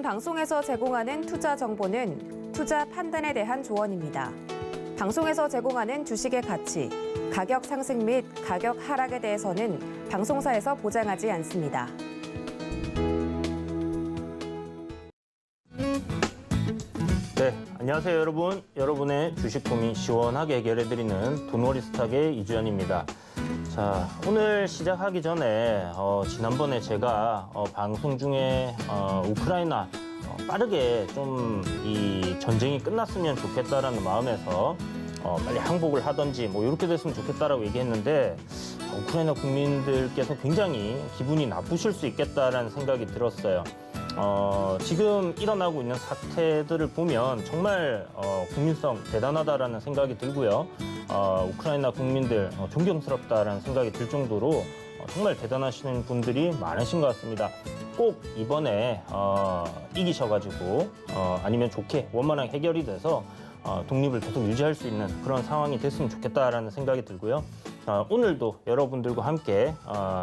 본 방송에서 제공하는 투자 정보는 투자 판단에 대한 조언입니다. 방송에서 제공하는 주식의 가치, 가격 상승 및 가격 하락에 대해서는 방송사에서 보장하지 않습니다. 네, 안녕하세요 여러분. 여러분의 주식 고민 시원하게 해결해드리는 돈워리스탁의 이주연입니다. 자, 오늘 시작하기 전에 지난번에 제가 방송 중에 우크라이나 빠르게 좀 이 전쟁이 끝났으면 좋겠다라는 마음에서 빨리 항복을 하든지 뭐 이렇게 됐으면 좋겠다라고 얘기했는데 우크라이나 국민들께서 굉장히 기분이 나쁘실 수 있겠다라는 생각이 들었어요. 지금 일어나고 있는 사태들을 보면 정말 국민성 대단하다라는 생각이 들고요. 우크라이나 국민들 존경스럽다라는 생각이 들 정도로 정말 대단하신 분들이 많으신 것 같습니다. 꼭 이번에 이기셔가지고 아니면 좋게 원만하게 해결이 돼서 독립을 계속 유지할 수 있는 그런 상황이 됐으면 좋겠다라는 생각이 들고요. 오늘도 여러분들과 함께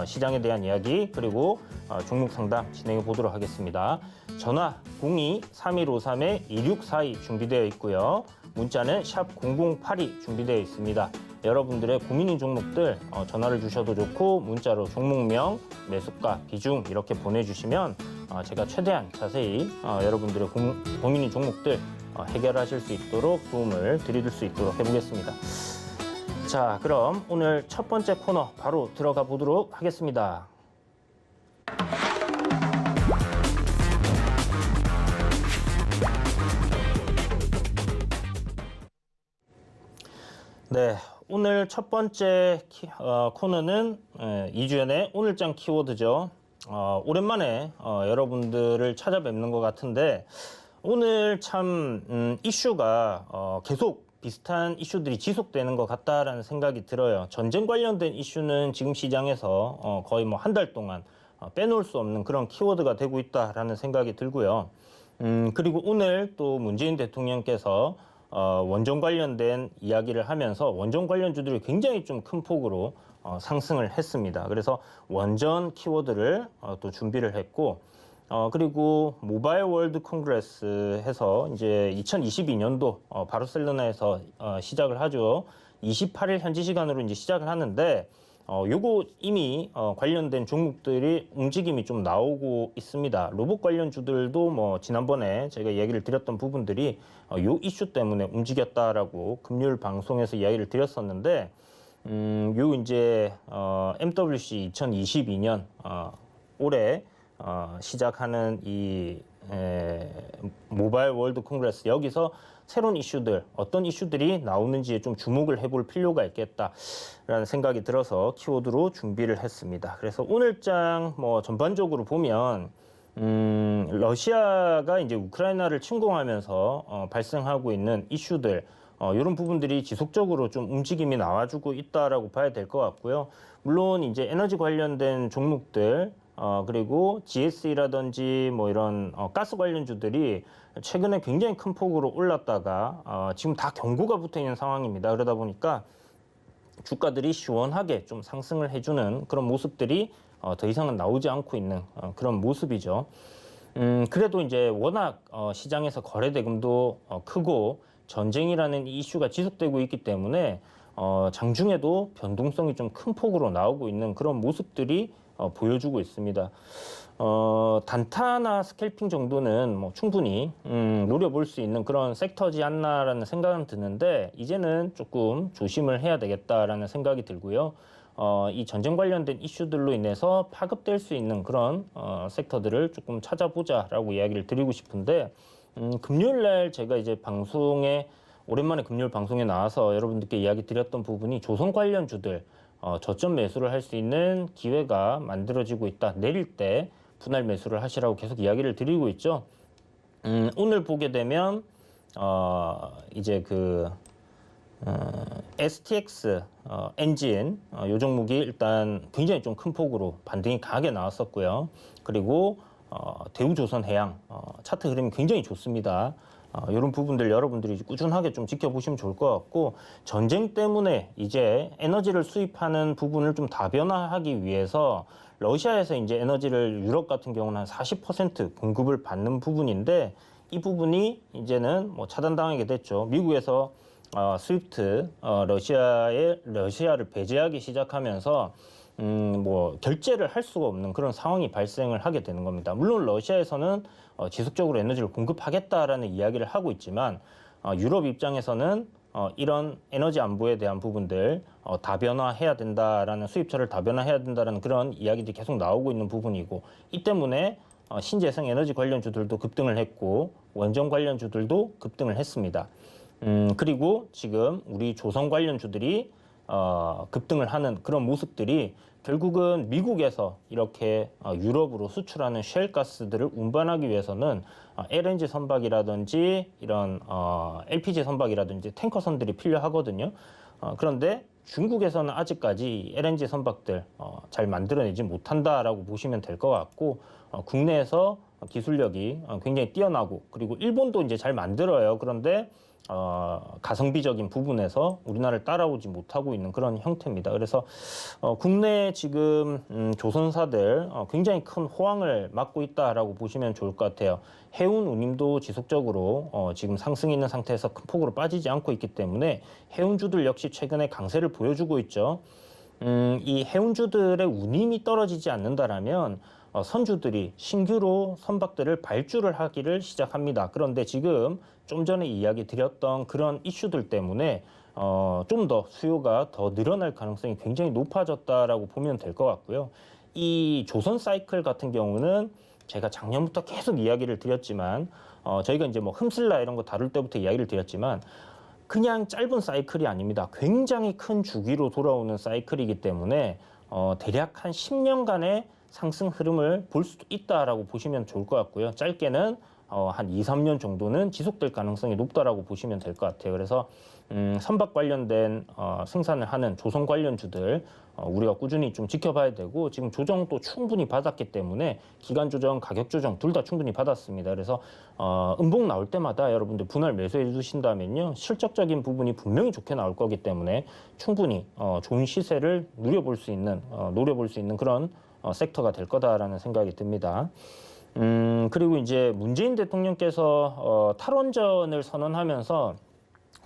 시장에 대한 이야기 그리고 종목 상담 진행해 보도록 하겠습니다. 전화 02-3153-2642 준비되어 있고요. 문자는 샵 0082 준비되어 있습니다. 여러분들의 고민인 종목들 전화를 주셔도 좋고 문자로 종목명, 매수가, 비중 이렇게 보내주시면 제가 최대한 자세히 여러분들의 고민인 종목들 해결하실 수 있도록 도움을 드릴 수 있도록 해보겠습니다. 자, 그럼 오늘 첫 번째 코너 바로 들어가 보도록 하겠습니다. 네, 오늘 첫 번째 코너는 이주연의 오늘장 키워드죠. 오랜만에 여러분들을 찾아뵙는 것 같은데 오늘 참 이슈가 계속 비슷한 이슈들이 지속되는 것 같다라는 생각이 들어요. 전쟁 관련된 이슈는 지금 시장에서 거의 뭐 한 달 동안 빼놓을 수 없는 그런 키워드가 되고 있다라는 생각이 들고요. 그리고 오늘 또 문재인 대통령께서 원전 관련된 이야기를 하면서 원전 관련주들이 굉장히 좀 큰 폭으로 상승을 했습니다. 그래서 원전 키워드를 또 준비를 했고 그리고 모바일 월드 콩그레스 해서 이제 2022년도 바르셀로나에서 시작을 하죠. 28일 현지 시간으로 이제 시작을 하는데 요거 이미 관련된 종목들이 움직임이 좀 나오고 있습니다. 로봇 관련주들도 뭐 지난번에 제가 이야기를 드렸던 부분들이 요 이슈 때문에 움직였다라고 금요일 방송에서 이야기를 드렸었는데 요 이제 MWC 2022년 올해 시작하는 이 모바일 월드 콩그레스 여기서 새로운 이슈들 어떤 이슈들이 나오는지에 좀 주목을 해볼 필요가 있겠다라는 생각이 들어서 키워드로 준비를 했습니다. 그래서 오늘장 뭐 전반적으로 보면 러시아가 이제 우크라이나를 침공하면서 발생하고 있는 이슈들 이런 부분들이 지속적으로 좀 움직임이 나와주고 있다라고 봐야 될 것 같고요. 물론 이제 에너지 관련된 종목들 그리고 GS라든지 뭐 이런 가스 관련주들이 최근에 굉장히 큰 폭으로 올랐다가 지금 다 경고가 붙어 있는 상황입니다. 그러다 보니까 주가들이 시원하게 좀 상승을 해주는 그런 모습들이 더 이상은 나오지 않고 있는 그런 모습이죠. 그래도 이제 워낙 시장에서 거래 대금도 크고 전쟁이라는 이슈가 지속되고 있기 때문에 장중에도 변동성이 좀 큰 폭으로 나오고 있는 그런 모습들이 보여주고 있습니다. 단타나 스캘핑 정도는 뭐 충분히 노려볼 수 있는 그런 섹터지 않나라는 생각은 드는데 이제는 조금 조심을 해야 되겠다라는 생각이 들고요. 이 전쟁 관련된 이슈들로 인해서 파급될 수 있는 그런 섹터들을 조금 찾아보자라고 이야기를 드리고 싶은데 금요일 날 제가 이제 방송에 오랜만에 금요일 방송에 나와서 여러분들께 이야기 드렸던 부분이 조선 관련주들 저점 매수를 할 수 있는 기회가 만들어지고 있다. 내릴 때 분할 매수를 하시라고 계속 이야기를 드리고 있죠. 오늘 보게 되면 이제 그 STX 엔진 요 종목이 일단 굉장히 좀 큰 폭으로 반등이 강하게 나왔었고요. 그리고 대우조선해양 차트 흐름이 굉장히 좋습니다. 이런 부분들 여러분들이 꾸준하게 좀 지켜보시면 좋을 것 같고, 전쟁 때문에 이제 에너지를 수입하는 부분을 좀 다변화하기 위해서 러시아에서 이제 에너지를 유럽 같은 경우는 한 40% 공급을 받는 부분인데, 이 부분이 이제는 뭐 차단당하게 됐죠. 미국에서 스위프트 러시아를 배제하기 시작하면서 뭐 결제를 할 수가 없는 그런 상황이 발생을 하게 되는 겁니다. 물론 러시아에서는 지속적으로 에너지를 공급하겠다라는 이야기를 하고 있지만, 유럽 입장에서는 이런 에너지 안보에 대한 부분들 다변화해야 된다라는, 수입처를 다변화해야 된다라는 그런 이야기들이 계속 나오고 있는 부분이고, 이 때문에 신재생 에너지 관련주들도 급등을 했고 원전 관련주들도 급등을 했습니다. 그리고 지금 우리 조선 관련주들이 급등을 하는 그런 모습들이 결국은 미국에서 이렇게 유럽으로 수출하는 셰일가스들을 운반하기 위해서는 LNG 선박이라든지 이런 LPG 선박이라든지 탱커선들이 필요하거든요. 그런데 중국에서는 아직까지 LNG 선박들 잘 만들어내지 못한다라고 보시면 될 것 같고, 국내에서 기술력이 굉장히 뛰어나고, 그리고 일본도 이제 잘 만들어요. 그런데 가성비적인 부분에서 우리나라를 따라오지 못하고 있는 그런 형태입니다. 그래서 국내 지금 조선사들 굉장히 큰 호황을 맞고 있다라고 보시면 좋을 것 같아요. 해운 운임도 지속적으로 지금 상승이 있는 상태에서 큰 폭으로 빠지지 않고 있기 때문에 해운주들 역시 최근에 강세를 보여주고 있죠. 이 해운주들의 운임이 떨어지지 않는다라면 선주들이 신규로 선박들을 발주를 하기를 시작합니다. 그런데 지금 좀 전에 이야기 드렸던 그런 이슈들 때문에 좀 더 수요가 더 늘어날 가능성이 굉장히 높아졌다라고 보면 될 것 같고요. 이 조선 사이클 같은 경우는 제가 작년부터 계속 이야기를 드렸지만, 저희가 이제 뭐 흠슬라 이런 거 다룰 때부터 이야기를 드렸지만, 그냥 짧은 사이클이 아닙니다. 굉장히 큰 주기로 돌아오는 사이클이기 때문에 대략 한 10년간의 상승 흐름을 볼 수도 있다라고 보시면 좋을 것 같고요. 짧게는 한 2, 3년 정도는 지속될 가능성이 높다라고 보시면 될 것 같아요. 그래서 선박 관련된 생산을 하는 조선 관련주들 우리가 꾸준히 좀 지켜봐야 되고, 지금 조정도 충분히 받았기 때문에 기간 조정, 가격 조정 둘 다 충분히 받았습니다. 그래서 음봉 나올 때마다 여러분들 분할 매수해 주신다면요, 실적적인 부분이 분명히 좋게 나올 거기 때문에 충분히 좋은 시세를 노려볼 수 있는 그런 섹터가 될 거다라는 생각이 듭니다. 그리고 이제 문재인 대통령께서 탈원전을 선언하면서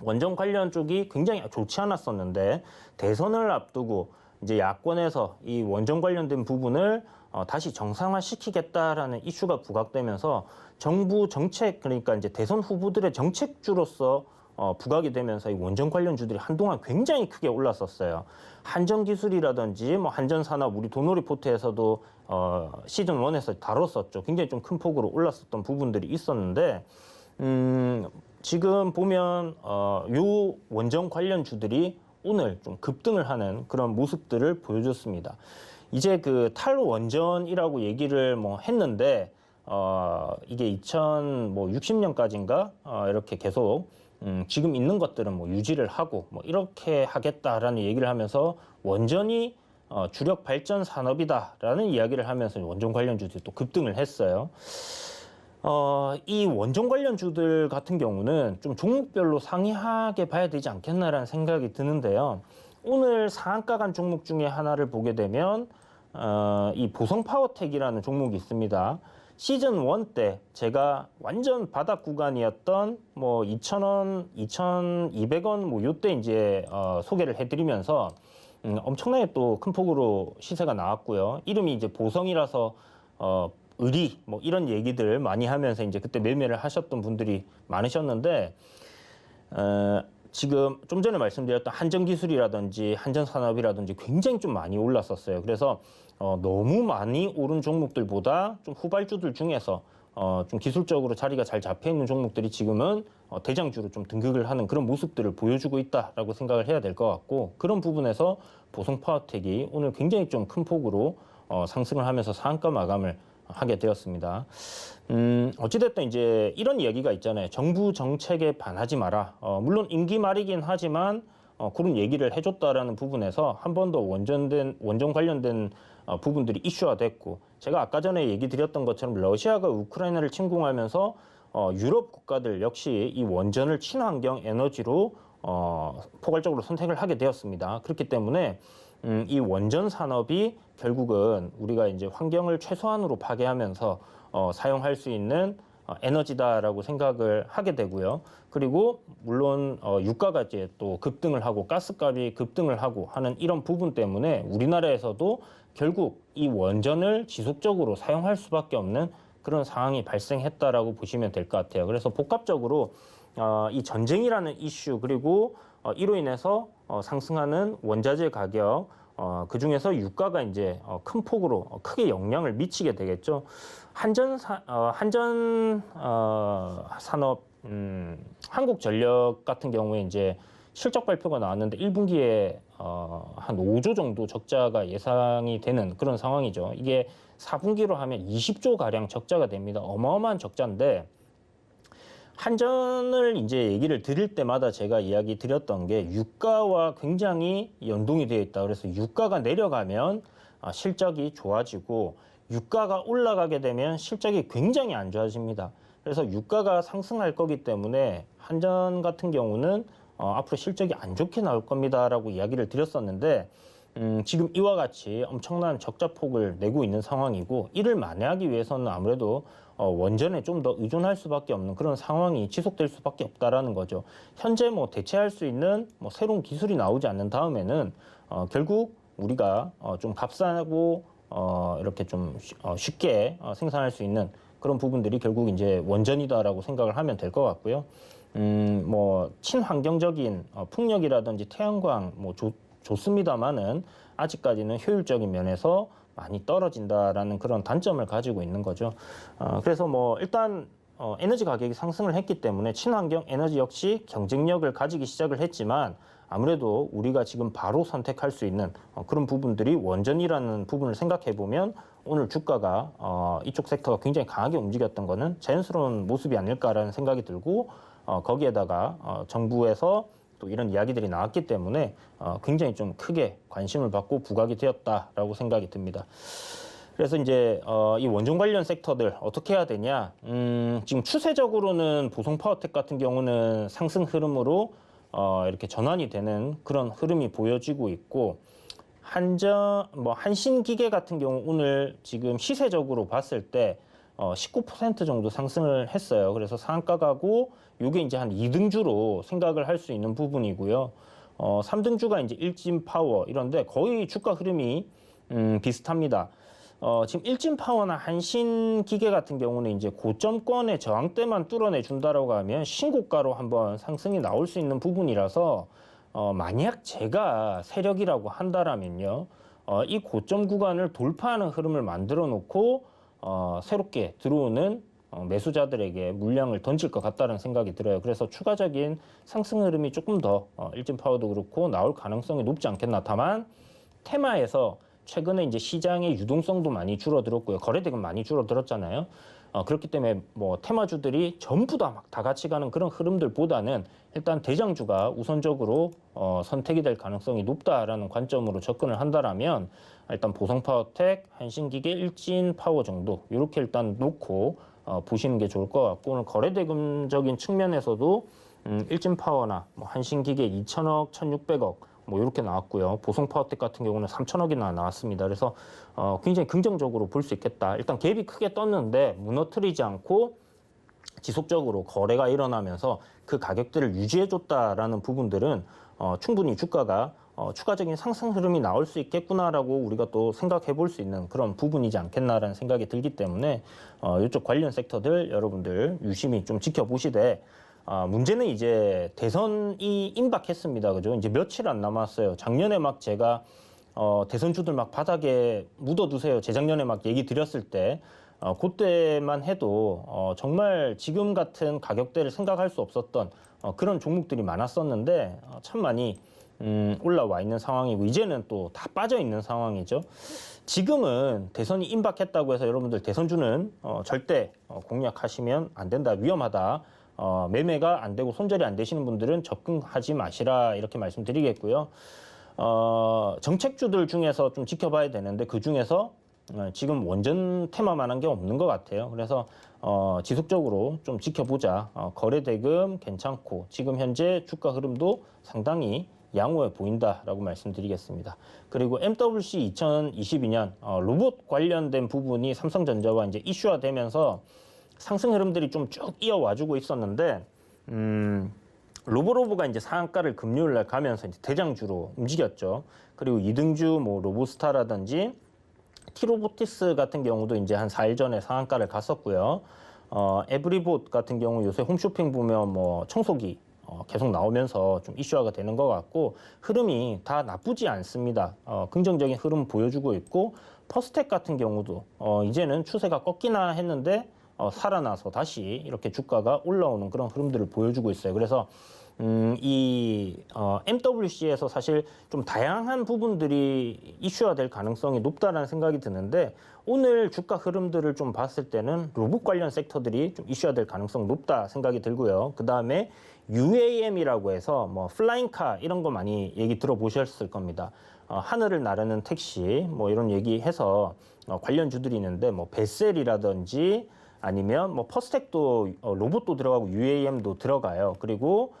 원전 관련 쪽이 굉장히 좋지 않았었는데, 대선을 앞두고 이제 야권에서 이 원전 관련된 부분을 다시 정상화시키겠다라는 이슈가 부각되면서 정부 정책, 그러니까 이제 대선 후보들의 정책주로서 부각이 되면서 이 원전 관련주들이 한동안 굉장히 크게 올랐었어요. 한전기술이라든지 뭐 한전산업, 우리 도노리포트에서도 시즌 1에서 다뤘었죠. 굉장히 좀 큰 폭으로 올랐었던 부분들이 있었는데, 지금 보면 요 원전 관련주들이 오늘 좀 급등을 하는 그런 모습들을 보여줬습니다. 이제 그 탈원전이라고 얘기를 뭐 했는데, 이게 2060년까지인가 이렇게 계속 지금 있는 것들은 뭐 유지를 하고 뭐 이렇게 하겠다라는 얘기를 하면서 원전이 주력 발전 산업이다라는 이야기를 하면서 원전 관련주들이 또 급등을 했어요. 이 원전 관련주들 같은 경우는 좀 종목별로 상이하게 봐야 되지 않겠나라는 생각이 드는데요. 오늘 상한가 간 종목 중에 하나를 보게 되면 이 보성파워텍이라는 종목이 있습니다. 시즌 1 때 제가 완전 바닥 구간이었던 뭐 2,000원, 2,200원 뭐 요때 이제 소개를 해드리면서 엄청나게 또 큰 폭으로 시세가 나왔고요. 이름이 이제 보성이라서 의리 뭐 이런 얘기들 많이 하면서 이제 그때 매매를 하셨던 분들이 많으셨는데, 지금 좀 전에 말씀드렸던 한전기술이라든지 한전산업이라든지 굉장히 좀 많이 올랐었어요. 그래서 너무 많이 오른 종목들보다 좀 후발주들 중에서 좀 기술적으로 자리가 잘 잡혀 있는 종목들이 지금은 대장주로 좀 등극을 하는 그런 모습들을 보여주고 있다라고 생각을 해야 될 것 같고, 그런 부분에서 보성파워텍이 오늘 굉장히 좀 큰 폭으로 상승을 하면서 상한가 마감을 하게 되었습니다. 어찌됐든 이제 이런 이야기가 있잖아요. 정부 정책에 반하지 마라. 물론 임기 말이긴 하지만 그런 얘기를 해줬다라는 부분에서 한 번 더 원전 관련된 부분들이 이슈화됐고, 제가 아까 전에 얘기 드렸던 것처럼 러시아가 우크라이나를 침공하면서 유럽 국가들 역시 이 원전을 친환경 에너지로 포괄적으로 선택을 하게 되었습니다. 그렇기 때문에 이 원전 산업이 결국은 우리가 이제 환경을 최소한으로 파괴하면서 사용할 수 있는 에너지다라고 생각을 하게 되고요. 그리고 물론 유가가 이제 또 급등을 하고 가스값이 급등을 하고 하는 이런 부분 때문에 우리나라에서도 결국 이 원전을 지속적으로 사용할 수밖에 없는 그런 상황이 발생했다라고 보시면 될 것 같아요. 그래서 복합적으로 이 전쟁이라는 이슈 그리고 이로 인해서 상승하는 원자재 가격 그 중에서 유가가 이제 큰 폭으로 크게 영향을 미치게 되겠죠. 한전 산업 한국전력 같은 경우에 이제 실적 발표가 나왔는데 1분기에 한 5조 정도 적자가 예상이 되는 그런 상황이죠. 이게 4분기로 하면 20조 가량 적자가 됩니다. 어마어마한 적자인데 한전을 이제 얘기를 드릴 때마다 제가 이야기 드렸던 게 유가와 굉장히 연동이 되어 있다. 그래서 유가가 내려가면 실적이 좋아지고 유가가 올라가게 되면 실적이 굉장히 안 좋아집니다. 그래서 유가가 상승할 거기 때문에 한전 같은 경우는 앞으로 실적이 안 좋게 나올 겁니다라고 이야기를 드렸었는데 지금 이와 같이 엄청난 적자폭을 내고 있는 상황이고 이를 만회하기 위해서는 아무래도 원전에 좀 더 의존할 수밖에 없는 그런 상황이 지속될 수밖에 없다라는 거죠. 현재 뭐 대체할 수 있는 뭐 새로운 기술이 나오지 않는 다음에는 결국 우리가 좀 값싸고 이렇게 좀 쉽게 생산할 수 있는 그런 부분들이 결국 이제 원전이다라고 생각을 하면 될 것 같고요. 뭐 친환경적인 풍력이라든지 태양광 뭐 좋습니다만은 아직까지는 효율적인 면에서 많이 떨어진다라는 그런 단점을 가지고 있는 거죠. 그래서 뭐 일단 에너지 가격이 상승을 했기 때문에 친환경 에너지 역시 경쟁력을 가지기 시작을 했지만 아무래도 우리가 지금 바로 선택할 수 있는 그런 부분들이 원전이라는 부분을 생각해 보면 오늘 주가가 이쪽 섹터가 굉장히 강하게 움직였던 거는 자연스러운 모습이 아닐까라는 생각이 들고 거기에다가 정부에서 또 이런 이야기들이 나왔기 때문에 굉장히 좀 크게 관심을 받고 부각이 되었다라고 생각이 듭니다. 그래서 이제 이 원전 관련 섹터들 어떻게 해야 되냐? 지금 추세적으로는 보성 파워텍 같은 경우는 상승 흐름으로 이렇게 전환이 되는 그런 흐름이 보여지고 있고 한신기계 같은 경우 오늘 지금 시세적으로 봤을 때 19% 정도 상승을 했어요. 그래서 상한가 가고 이게 이제 한 2등주로 생각을 할 수 있는 부분이고요. 3등주가 이제 일진파워 이런데 거의 주가 흐름이 비슷합니다. 지금 일진파워나 한신기계 같은 경우는 이제 고점권의 저항대만 뚫어내 준다라고 하면 신고가로 한번 상승이 나올 수 있는 부분이라서 만약 제가 세력이라고 한다라면요. 이 고점 구간을 돌파하는 흐름을 만들어 놓고 새롭게 들어오는 매수자들에게 물량을 던질 것 같다는 생각이 들어요. 그래서 추가적인 상승 흐름이 조금 더 일진파워도 그렇고 나올 가능성이 높지 않겠나. 다만 테마에서 최근에 이제 시장의 유동성도 많이 줄어들었고요. 거래대금 많이 줄어들었잖아요. 그렇기 때문에 뭐 테마주들이 전부 다 막 다 같이 가는 그런 흐름들보다는 일단 대장주가 우선적으로 선택이 될 가능성이 높다라는 관점으로 접근을 한다라면 일단 보성파워텍, 한신기계, 일진파워 정도 이렇게 일단 놓고 보시는 게 좋을 것 같고 오늘 거래대금적인 측면에서도 일진파워나 뭐 한신기계 2천억, 1,600억 뭐 이렇게 나왔고요. 보성파워텍 같은 경우는 3천억이나 나왔습니다. 그래서 굉장히 긍정적으로 볼 수 있겠다. 일단 갭이 크게 떴는데 무너뜨리지 않고 지속적으로 거래가 일어나면서 그 가격들을 유지해줬다라는 부분들은 충분히 주가가 추가적인 상승 흐름이 나올 수 있겠구나라고 우리가 또 생각해 볼 수 있는 그런 부분이지 않겠나라는 생각이 들기 때문에 이쪽 관련 섹터들 여러분들 유심히 좀 지켜보시되 문제는 이제 대선이 임박했습니다. 그죠? 이제 며칠 안 남았어요. 작년에 막 제가 대선주들 막 바닥에 묻어두세요. 재작년에 막 얘기 드렸을 때 그때만 해도 정말 지금 같은 가격대를 생각할 수 없었던 그런 종목들이 많았었는데 참 많이 올라와 있는 상황이고 이제는 또 다 빠져 있는 상황이죠. 지금은 대선이 임박했다고 해서 여러분들 대선주는 절대 공략하시면 안 된다. 위험하다. 매매가 안 되고 손절이 안 되시는 분들은 접근하지 마시라 이렇게 말씀드리겠고요. 정책주들 중에서 좀 지켜봐야 되는데 그 중에서 지금 원전 테마만한 게 없는 것 같아요. 그래서 지속적으로 좀 지켜보자. 거래 대금 괜찮고 지금 현재 주가 흐름도 상당히 양호해 보인다라고 말씀드리겠습니다. 그리고 MWC 2022년 로봇 관련된 부분이 삼성전자와 이제 이슈화되면서 상승 흐름들이 좀 쭉 이어와주고 있었는데 로보로보가 이제 상한가를 금요일 날 가면서 이제 대장주로 움직였죠. 그리고 2등주 뭐 로보스타라든지 티로보티스 같은 경우도 이제 한 4일 전에 상한가를 갔었고요. 에브리봇 같은 경우 요새 홈쇼핑 보면 뭐 청소기 계속 나오면서 좀 이슈화가 되는 것 같고 흐름이 다 나쁘지 않습니다. 긍정적인 흐름 보여주고 있고 퍼스텍 같은 경우도 이제는 추세가 꺾이나 했는데 살아나서 다시 이렇게 주가가 올라오는 그런 흐름들을 보여주고 있어요. 그래서 MWC에서 사실 좀 다양한 부분들이 이슈화될 가능성이 높다라는 생각이 드는데 오늘 주가 흐름들을 좀 봤을 때는 로봇 관련 섹터들이 좀 이슈화될 가능성 높다 생각이 들고요. 그 다음에 UAM이라고 해서 뭐 플라잉카 이런 거 많이 얘기 들어보셨을 겁니다. 하늘을 나르는 택시 뭐 이런 얘기해서 관련주들이 있는데 뭐 베셀이라든지 아니면 뭐 퍼스텍도 로봇도 들어가고 UAM도 들어가요. 그리고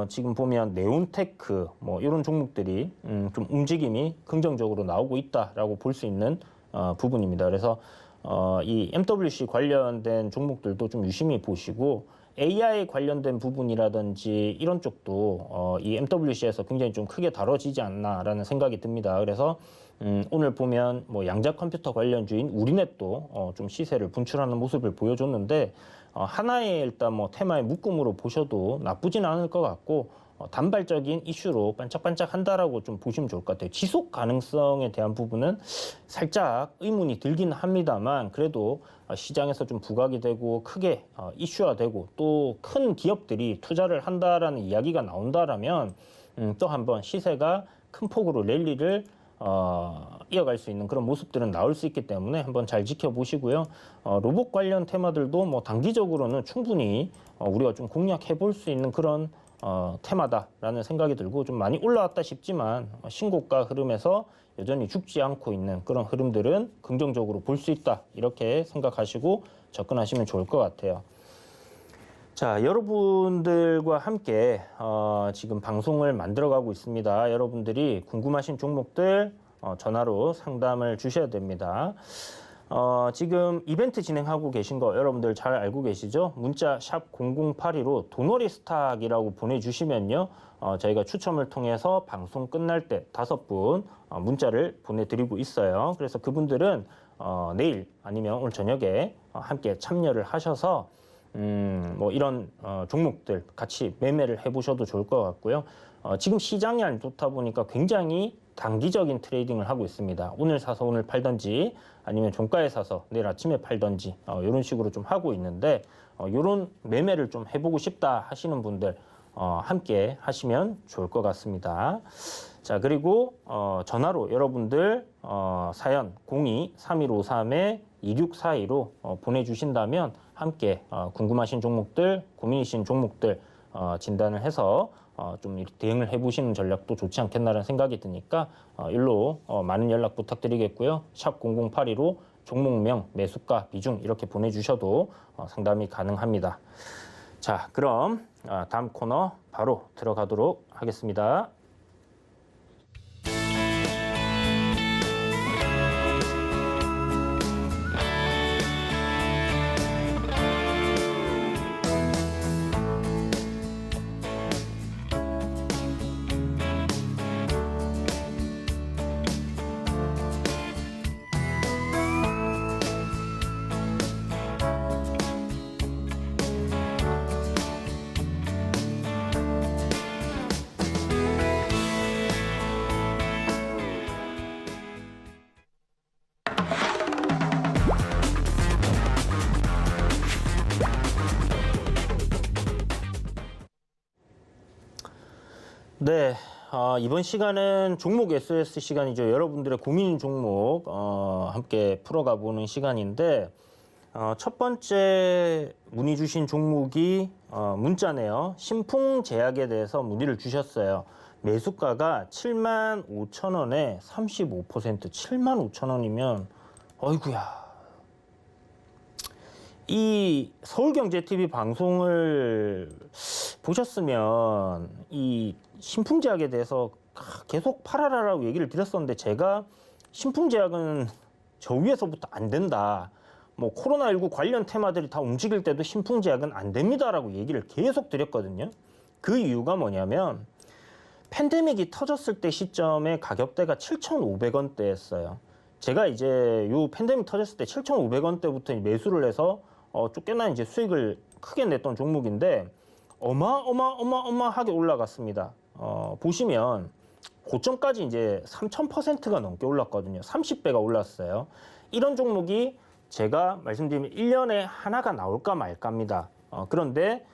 지금 보면 네온테크 뭐 이런 종목들이 좀 움직임이 긍정적으로 나오고 있다라고 볼 수 있는 부분입니다. 그래서 이 MWC 관련된 종목들도 좀 유심히 보시고 AI 관련된 부분이라든지 이런 쪽도 이 MWC에서 굉장히 좀 크게 다뤄지지 않나라는 생각이 듭니다. 그래서 오늘 보면 뭐 양자 컴퓨터 관련주인 우리넷도 좀 시세를 분출하는 모습을 보여줬는데 하나의 일단 뭐 테마의 묶음으로 보셔도 나쁘진 않을 것 같고 단발적인 이슈로 반짝반짝한다라고 좀 보시면 좋을 것 같아요. 지속 가능성에 대한 부분은 살짝 의문이 들긴 합니다만 그래도 시장에서 좀 부각이 되고 크게 이슈화되고 또 큰 기업들이 투자를 한다라는 이야기가 나온다라면 또 한번 시세가 큰 폭으로 랠리를 이어갈 수 있는 그런 모습들은 나올 수 있기 때문에 한번 잘 지켜보시고요. 로봇 관련 테마들도 뭐 단기적으로는 충분히 우리가 좀 공략해 볼 수 있는 그런 테마다라는 생각이 들고 좀 많이 올라왔다 싶지만 신고가 흐름에서 여전히 죽지 않고 있는 그런 흐름들은 긍정적으로 볼 수 있다 이렇게 생각하시고 접근하시면 좋을 것 같아요. 자, 여러분들과 함께 지금 방송을 만들어가고 있습니다. 여러분들이 궁금하신 종목들 전화로 상담을 주셔야 됩니다. 지금 이벤트 진행하고 계신 거 여러분들 잘 알고 계시죠? 문자 샵 0082로 도너리 스탁이라고 보내주시면요. 저희가 추첨을 통해서 방송 끝날 때 5분 문자를 보내드리고 있어요. 그래서 그분들은 내일 아니면 오늘 저녁에 함께 참여를 하셔서 뭐 이런 종목들 같이 매매를 해보셔도 좋을 것 같고요. 지금 시장이 안 좋다 보니까 굉장히 단기적인 트레이딩을 하고 있습니다. 오늘 사서 오늘 팔던지 아니면 종가에 사서 내일 아침에 팔던지 이런 식으로 좀 하고 있는데 이런 매매를 좀 해보고 싶다 하시는 분들 함께 하시면 좋을 것 같습니다. 자, 그리고 전화로 여러분들 사연 02-3153-2642로 보내주신다면 함께 궁금하신 종목들, 고민이신 종목들 진단을 해서 좀 이렇게 대응을 해보시는 전략도 좋지 않겠나라는 생각이 드니까 일로 많은 연락 부탁드리겠고요. 샵 0082로 종목명, 매수가, 비중 이렇게 보내주셔도 상담이 가능합니다. 자, 그럼 다음 코너 바로 들어가도록 하겠습니다. 네, 이번 시간은 종목 SOS 시간이죠. 여러분들의 고민 종목 함께 풀어가 보는 시간인데 첫 번째 문의 주신 종목이 문자네요. 신풍제약에 대해서 문의를 주셨어요. 매수가가 75,000원에 35%, 75,000원이면 어이구야. 이 서울경제TV 방송을 보셨으면 이 신풍제약에 대해서 계속 팔아라라고 얘기를 드렸었는데, 제가 신풍제약은 저 위에서부터 안 된다, 뭐 코로나19 관련 테마들이 다 움직일 때도 신풍제약은 안 됩니다라고 얘기를 계속 드렸거든요. 그 이유가 뭐냐면 팬데믹이 터졌을 때 시점에 가격대가 7,500원대였어요. 제가 이제 요 팬데믹 터졌을 때 7,500원대부터 매수를 해서 쫓겨난 이제 수익을 크게 냈던 종목인데 어마어마하게 올라갔습니다. 보시면 고점까지 이제 3,000%가 넘게 올랐거든요. 30배가 올랐어요. 이런 종목이 제가 말씀드리면 1년에 하나가 나올까 말까입니다. 그런데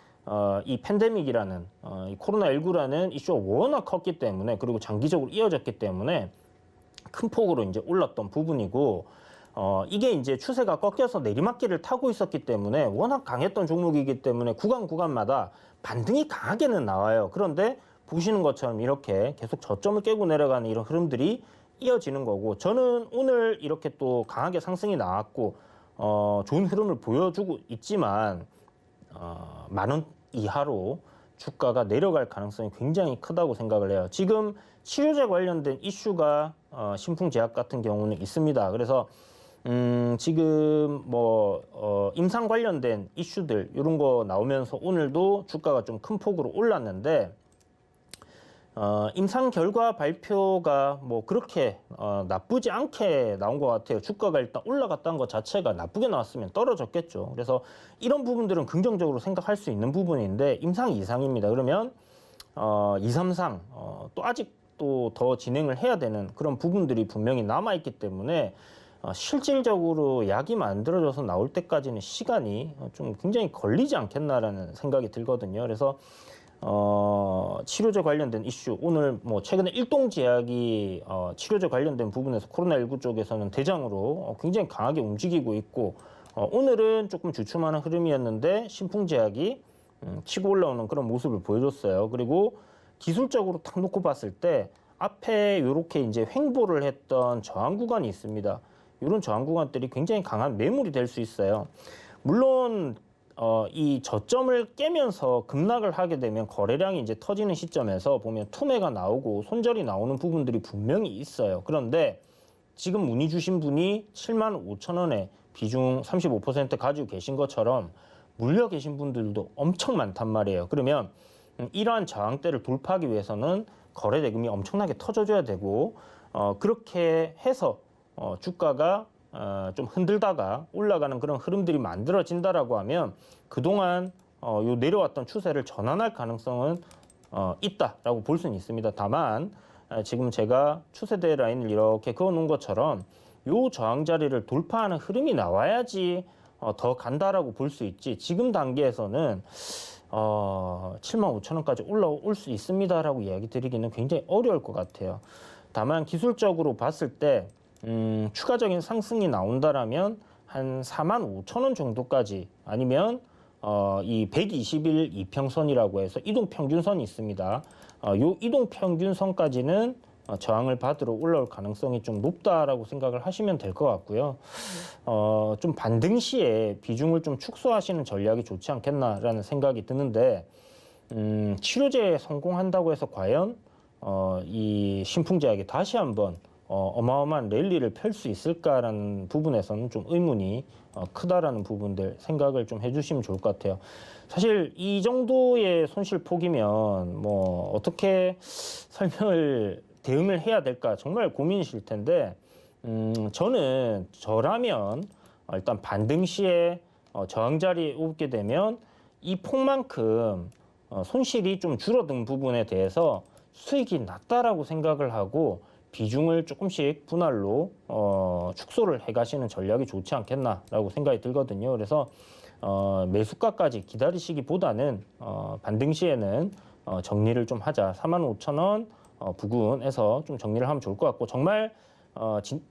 이 팬데믹이라는 이 코로나19라는 이슈가 워낙 컸기 때문에, 그리고 장기적으로 이어졌기 때문에 큰 폭으로 이제 올랐던 부분이고, 이게 이제 추세가 꺾여서 내리막길을 타고 있었기 때문에 워낙 강했던 종목이기 때문에 구간마다 반등이 강하게는 나와요. 그런데 보시는 것처럼 이렇게 계속 저점을 깨고 내려가는 이런 흐름들이 이어지는 거고, 저는 오늘 이렇게 또 강하게 상승이 나왔고 좋은 흐름을 보여주고 있지만 10,000원 이하로 주가가 내려갈 가능성이 굉장히 크다고 생각을 해요. 지금 치료제 관련된 이슈가 신풍제약 같은 경우는 있습니다. 그래서 지금 뭐 임상 관련된 이슈들 이런 거 나오면서 오늘도 주가가 좀 큰 폭으로 올랐는데, 임상 결과 발표가 뭐 그렇게 나쁘지 않게 나온 것 같아요. 주가가 일단 올라갔다는 것 자체가, 나쁘게 나왔으면 떨어졌겠죠. 그래서 이런 부분들은 긍정적으로 생각할 수 있는 부분인데, 임상 이상입니다. 그러면 2, 3상 또 아직 또 더 진행을 해야 되는 그런 부분들이 분명히 남아있기 때문에 실질적으로 약이 만들어져서 나올 때까지는 시간이 좀 굉장히 걸리지 않겠나라는 생각이 들거든요. 그래서 치료제 관련된 이슈, 오늘 뭐 최근에 일동제약이 치료제 관련된 부분에서 코로나19 쪽에서는 대장으로 굉장히 강하게 움직이고 있고, 오늘은 조금 주춤하는 흐름이었는데 신풍제약이 치고 올라오는 그런 모습을 보여줬어요. 그리고 기술적으로 탁 놓고 봤을 때 앞에 이렇게 이제 횡보를 했던 저항 구간이 있습니다. 이런 저항 구간들이 굉장히 강한 매물이 될 수 있어요. 물론 이 저점을 깨면서 급락을 하게 되면 거래량이 이제 터지는 시점에서 보면 투매가 나오고 손절이 나오는 부분들이 분명히 있어요. 그런데 지금 문의 주신 분이 75,000원에 비중 35% 가지고 계신 것처럼 물려 계신 분들도 엄청 많단 말이에요. 그러면 이러한 저항대를 돌파하기 위해서는 거래 대금이 엄청나게 터져줘야 되고, 그렇게 해서 주가가 좀 흔들다가 올라가는 그런 흐름들이 만들어진다라고 하면 그동안 요 내려왔던 추세를 전환할 가능성은 있다라고 볼 수는 있습니다. 다만 지금 제가 추세대 라인을 이렇게 그어놓은 것처럼 요 저항 자리를 돌파하는 흐름이 나와야지 더 간다라고 볼 수 있지, 지금 단계에서는 75,000원까지 올라올 수 있습니다라고 이야기 드리기는 굉장히 어려울 것 같아요. 다만 기술적으로 봤을 때 추가적인 상승이 나온다라면 한 45,000원 정도까지, 아니면 이 120일 이평선이라고 해서 이동평균선이 있습니다. 요 이동평균선까지는 저항을 받으러 올라올 가능성이 좀 높다라고 생각을 하시면 될 것 같고요. 좀 반등 시에 비중을 좀 축소하시는 전략이 좋지 않겠나라는 생각이 드는데, 치료제에 성공한다고 해서 과연 이 신풍제약이 다시 한번 어마어마한 랠리를 펼 수 있을까라는 부분에서는 좀 의문이 크다라는 부분들 생각을 좀 해주시면 좋을 것 같아요. 사실 이 정도의 손실폭이면 뭐 어떻게 대응을 해야 될까 정말 고민이실 텐데, 저라면 일단 반등 시에 저항 자리에 오게 되면 이 폭만큼 손실이 좀 줄어든 부분에 대해서 수익이 낮다라고 생각을 하고 비중을 조금씩 분할로 축소를 해 가시는 전략이 좋지 않겠나라고 생각이 들거든요. 그래서 매수가까지 기다리시기보다는 반등 시에는 정리를 좀 하자. 45,000원 부근에서 좀 정리를 하면 좋을 것 같고, 정말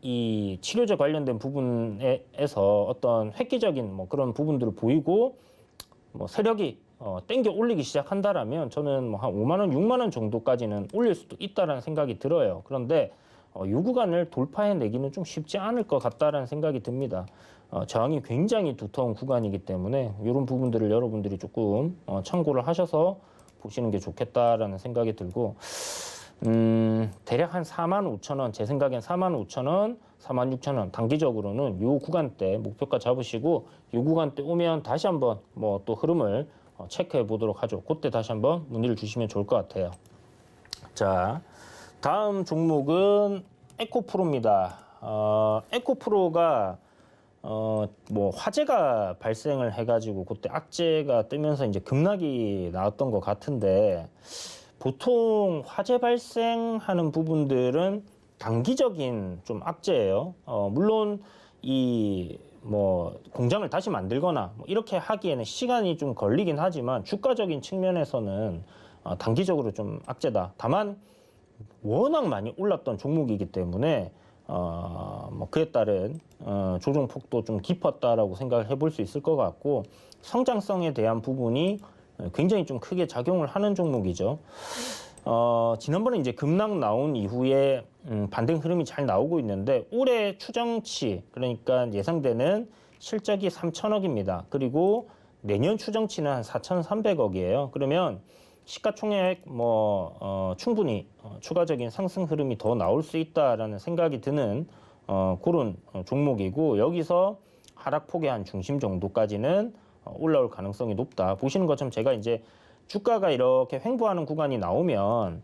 이 치료제 관련된 부분에서 어떤 획기적인 뭐 그런 부분들을 보이고 뭐 세력이 땡겨 올리기 시작한다라면 저는 뭐 한 5만 원, 6만 원 정도까지는 올릴 수도 있다라는 생각이 들어요. 그런데 이 구간을 돌파해내기는 좀 쉽지 않을 것 같다라는 생각이 듭니다. 저항이 굉장히 두터운 구간이기 때문에 이런 부분들을 여러분들이 조금 참고를 하셔서 보시는 게 좋겠다라는 생각이 들고 대략 한 45,000원, 제 생각엔 45,000원, 46,000원 단기적으로는 이 구간대 목표가 잡으시고 이 구간대 오면 다시 한번 뭐 또 흐름을 체크해 보도록 하죠. 그때 다시 한번 문의를 주시면 좋을 것 같아요. 자, 다음 종목은 에코프로입니다. 에코프로가 뭐 화재가 발생을 해가지고 그때 악재가 뜨면서 이제 급락이 나왔던 것 같은데 보통 화재 발생하는 부분들은 단기적인 좀 악재예요. 물론 이 뭐 공장을 다시 만들거나 뭐 이렇게 하기에는 시간이 좀 걸리긴 하지만 주가적인 측면에서는 단기적으로 좀 악재다. 다만 워낙 많이 올랐던 종목이기 때문에 뭐 그에 따른 조정폭도 좀 깊었다라고 생각을 해볼 수 있을 것 같고 성장성에 대한 부분이 굉장히 좀 크게 작용을 하는 종목이죠. 지난번에 이제 급락 나온 이후에 반등 흐름이 잘 나오고 있는데 올해 추정치 그러니까 예상되는 실적이 3,000억입니다. 그리고 내년 추정치는 한 4,300억이에요. 그러면 시가총액 충분히 추가적인 상승 흐름이 더 나올 수 있다라는 생각이 드는 그런 종목이고 여기서 하락폭의 한 중심 정도까지는 올라올 가능성이 높다. 보시는 것처럼 제가 이제 주가가 이렇게 횡보하는 구간이 나오면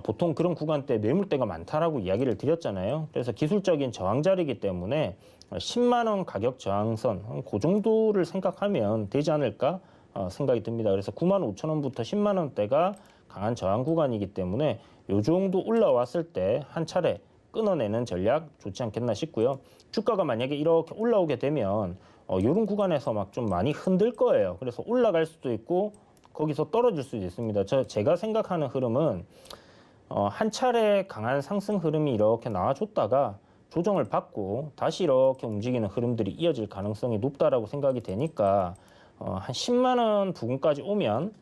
보통 그런 구간대 매물대가 많다라고 이야기를 드렸잖아요. 그래서 기술적인 저항 자리이기 때문에 10만 원 가격 저항선 그 정도를 생각하면 되지 않을까 생각이 듭니다. 그래서 95,000원부터 10만 원대가 강한 저항 구간이기 때문에 이 정도 올라왔을 때 한 차례 끊어내는 전략 좋지 않겠나 싶고요. 주가가 만약에 이렇게 올라오게 되면 이런 구간에서 막 좀 많이 흔들 거예요. 그래서 올라갈 수도 있고 거기서 떨어질 수도 있습니다. 제가 생각하는 흐름은 한 차례 강한 상승 흐름이 이렇게 나와줬다가 조정을 받고 다시 이렇게 움직이는 흐름들이 이어질 가능성이 높다라고 생각이 되니까 한 10만 원 부근까지 오면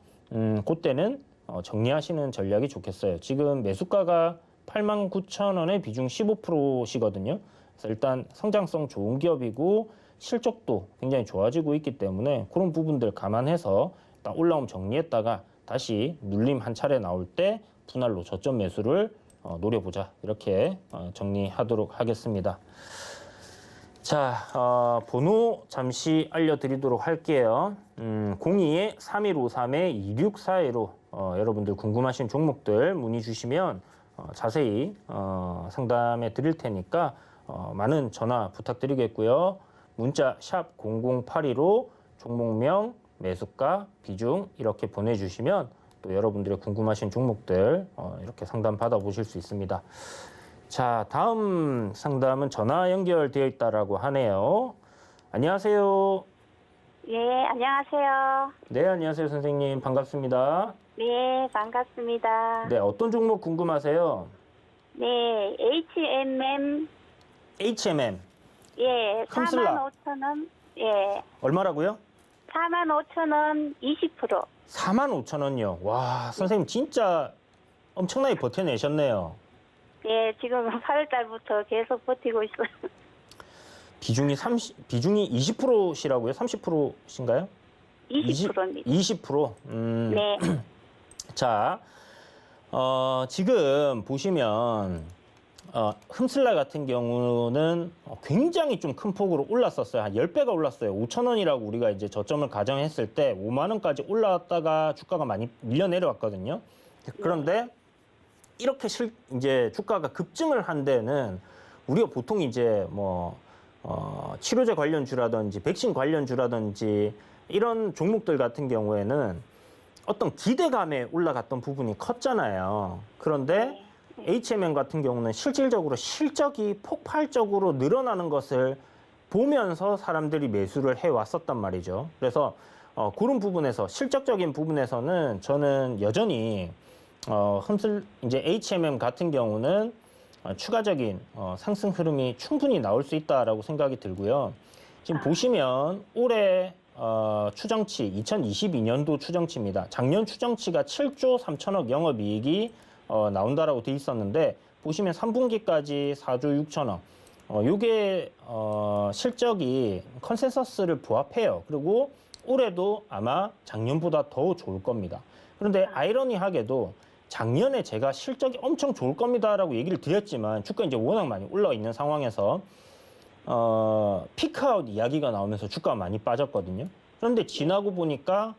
그때는 정리하시는 전략이 좋겠어요. 지금 매수가가 89,000원에 비중 15%시거든요. 그래서 일단 성장성 좋은 기업이고 실적도 굉장히 좋아지고 있기 때문에 그런 부분들 감안해서 딱 올라오면 정리했다가 다시 눌림 한 차례 나올 때 분할로 저점 매수를 노려보자. 이렇게 정리하도록 하겠습니다. 자, 번호 잠시 알려드리도록 할게요. 02-3153-2642로 여러분들 궁금하신 종목들 문의 주시면 자세히 상담해 드릴 테니까 많은 전화 부탁드리겠고요. 문자 샵 0082로 종목명, 매수가, 비중 이렇게 보내주시면 또 여러분들의 궁금하신 종목들 이렇게 상담 받아보실 수 있습니다. 자, 다음 상담은 전화 연결되어 있다라고 하네요. 안녕하세요. 예, 안녕하세요. 네, 안녕하세요 선생님. 반갑습니다. 네, 반갑습니다. 네, 어떤 종목 궁금하세요? 네, HMM. 예, 흠슬라. 45,000원. 예, 얼마라고요? 45,000원 20%. 45,000원요. 와, 선생님 진짜 엄청나게 버텨내셨네요. 예, 지금 8월 달부터 계속 버티고 있어요. 비중이 20%시라고요? 30%신가요? 20%입니다. 20%. 네, 자, 지금 보시면 흠슬라 같은 경우는 굉장히 좀 큰 폭으로 올랐었어요. 한 10배가 올랐어요. 5,000원이라고 우리가 이제 저점을 가정했을 때 5만 원까지 올라왔다가 주가가 많이 밀려 내려왔거든요. 그런데 이렇게 이제 주가가 급증을 한 데는 우리가 보통 이제 치료제 관련주라든지 백신 관련주라든지 이런 종목들 같은 경우에는 어떤 기대감에 올라갔던 부분이 컸잖아요. 그런데 HMM 같은 경우는 실질적으로 실적이 폭발적으로 늘어나는 것을 보면서 사람들이 매수를 해왔었단 말이죠. 그래서 그런 부분에서 실적적인 부분에서는 저는 여전히 이제 HMM 같은 경우는 추가적인 상승 흐름이 충분히 나올 수 있다라고 생각이 들고요. 지금 보시면 올해 추정치 2022년도 추정치입니다. 작년 추정치가 7조 3천억 영업이익이 나온다라고 돼 있었는데 보시면 3분기까지 4조 6천억. 요게 실적이 컨센서스를 부합해요. 그리고 올해도 아마 작년보다 더 좋을 겁니다. 그런데 아이러니하게도 작년에 제가 실적이 엄청 좋을 겁니다라고 얘기를 드렸지만 주가 이제 워낙 많이 올라와 있는 상황에서 피크아웃 이야기가 나오면서 주가가 많이 빠졌거든요. 그런데 지나고 보니까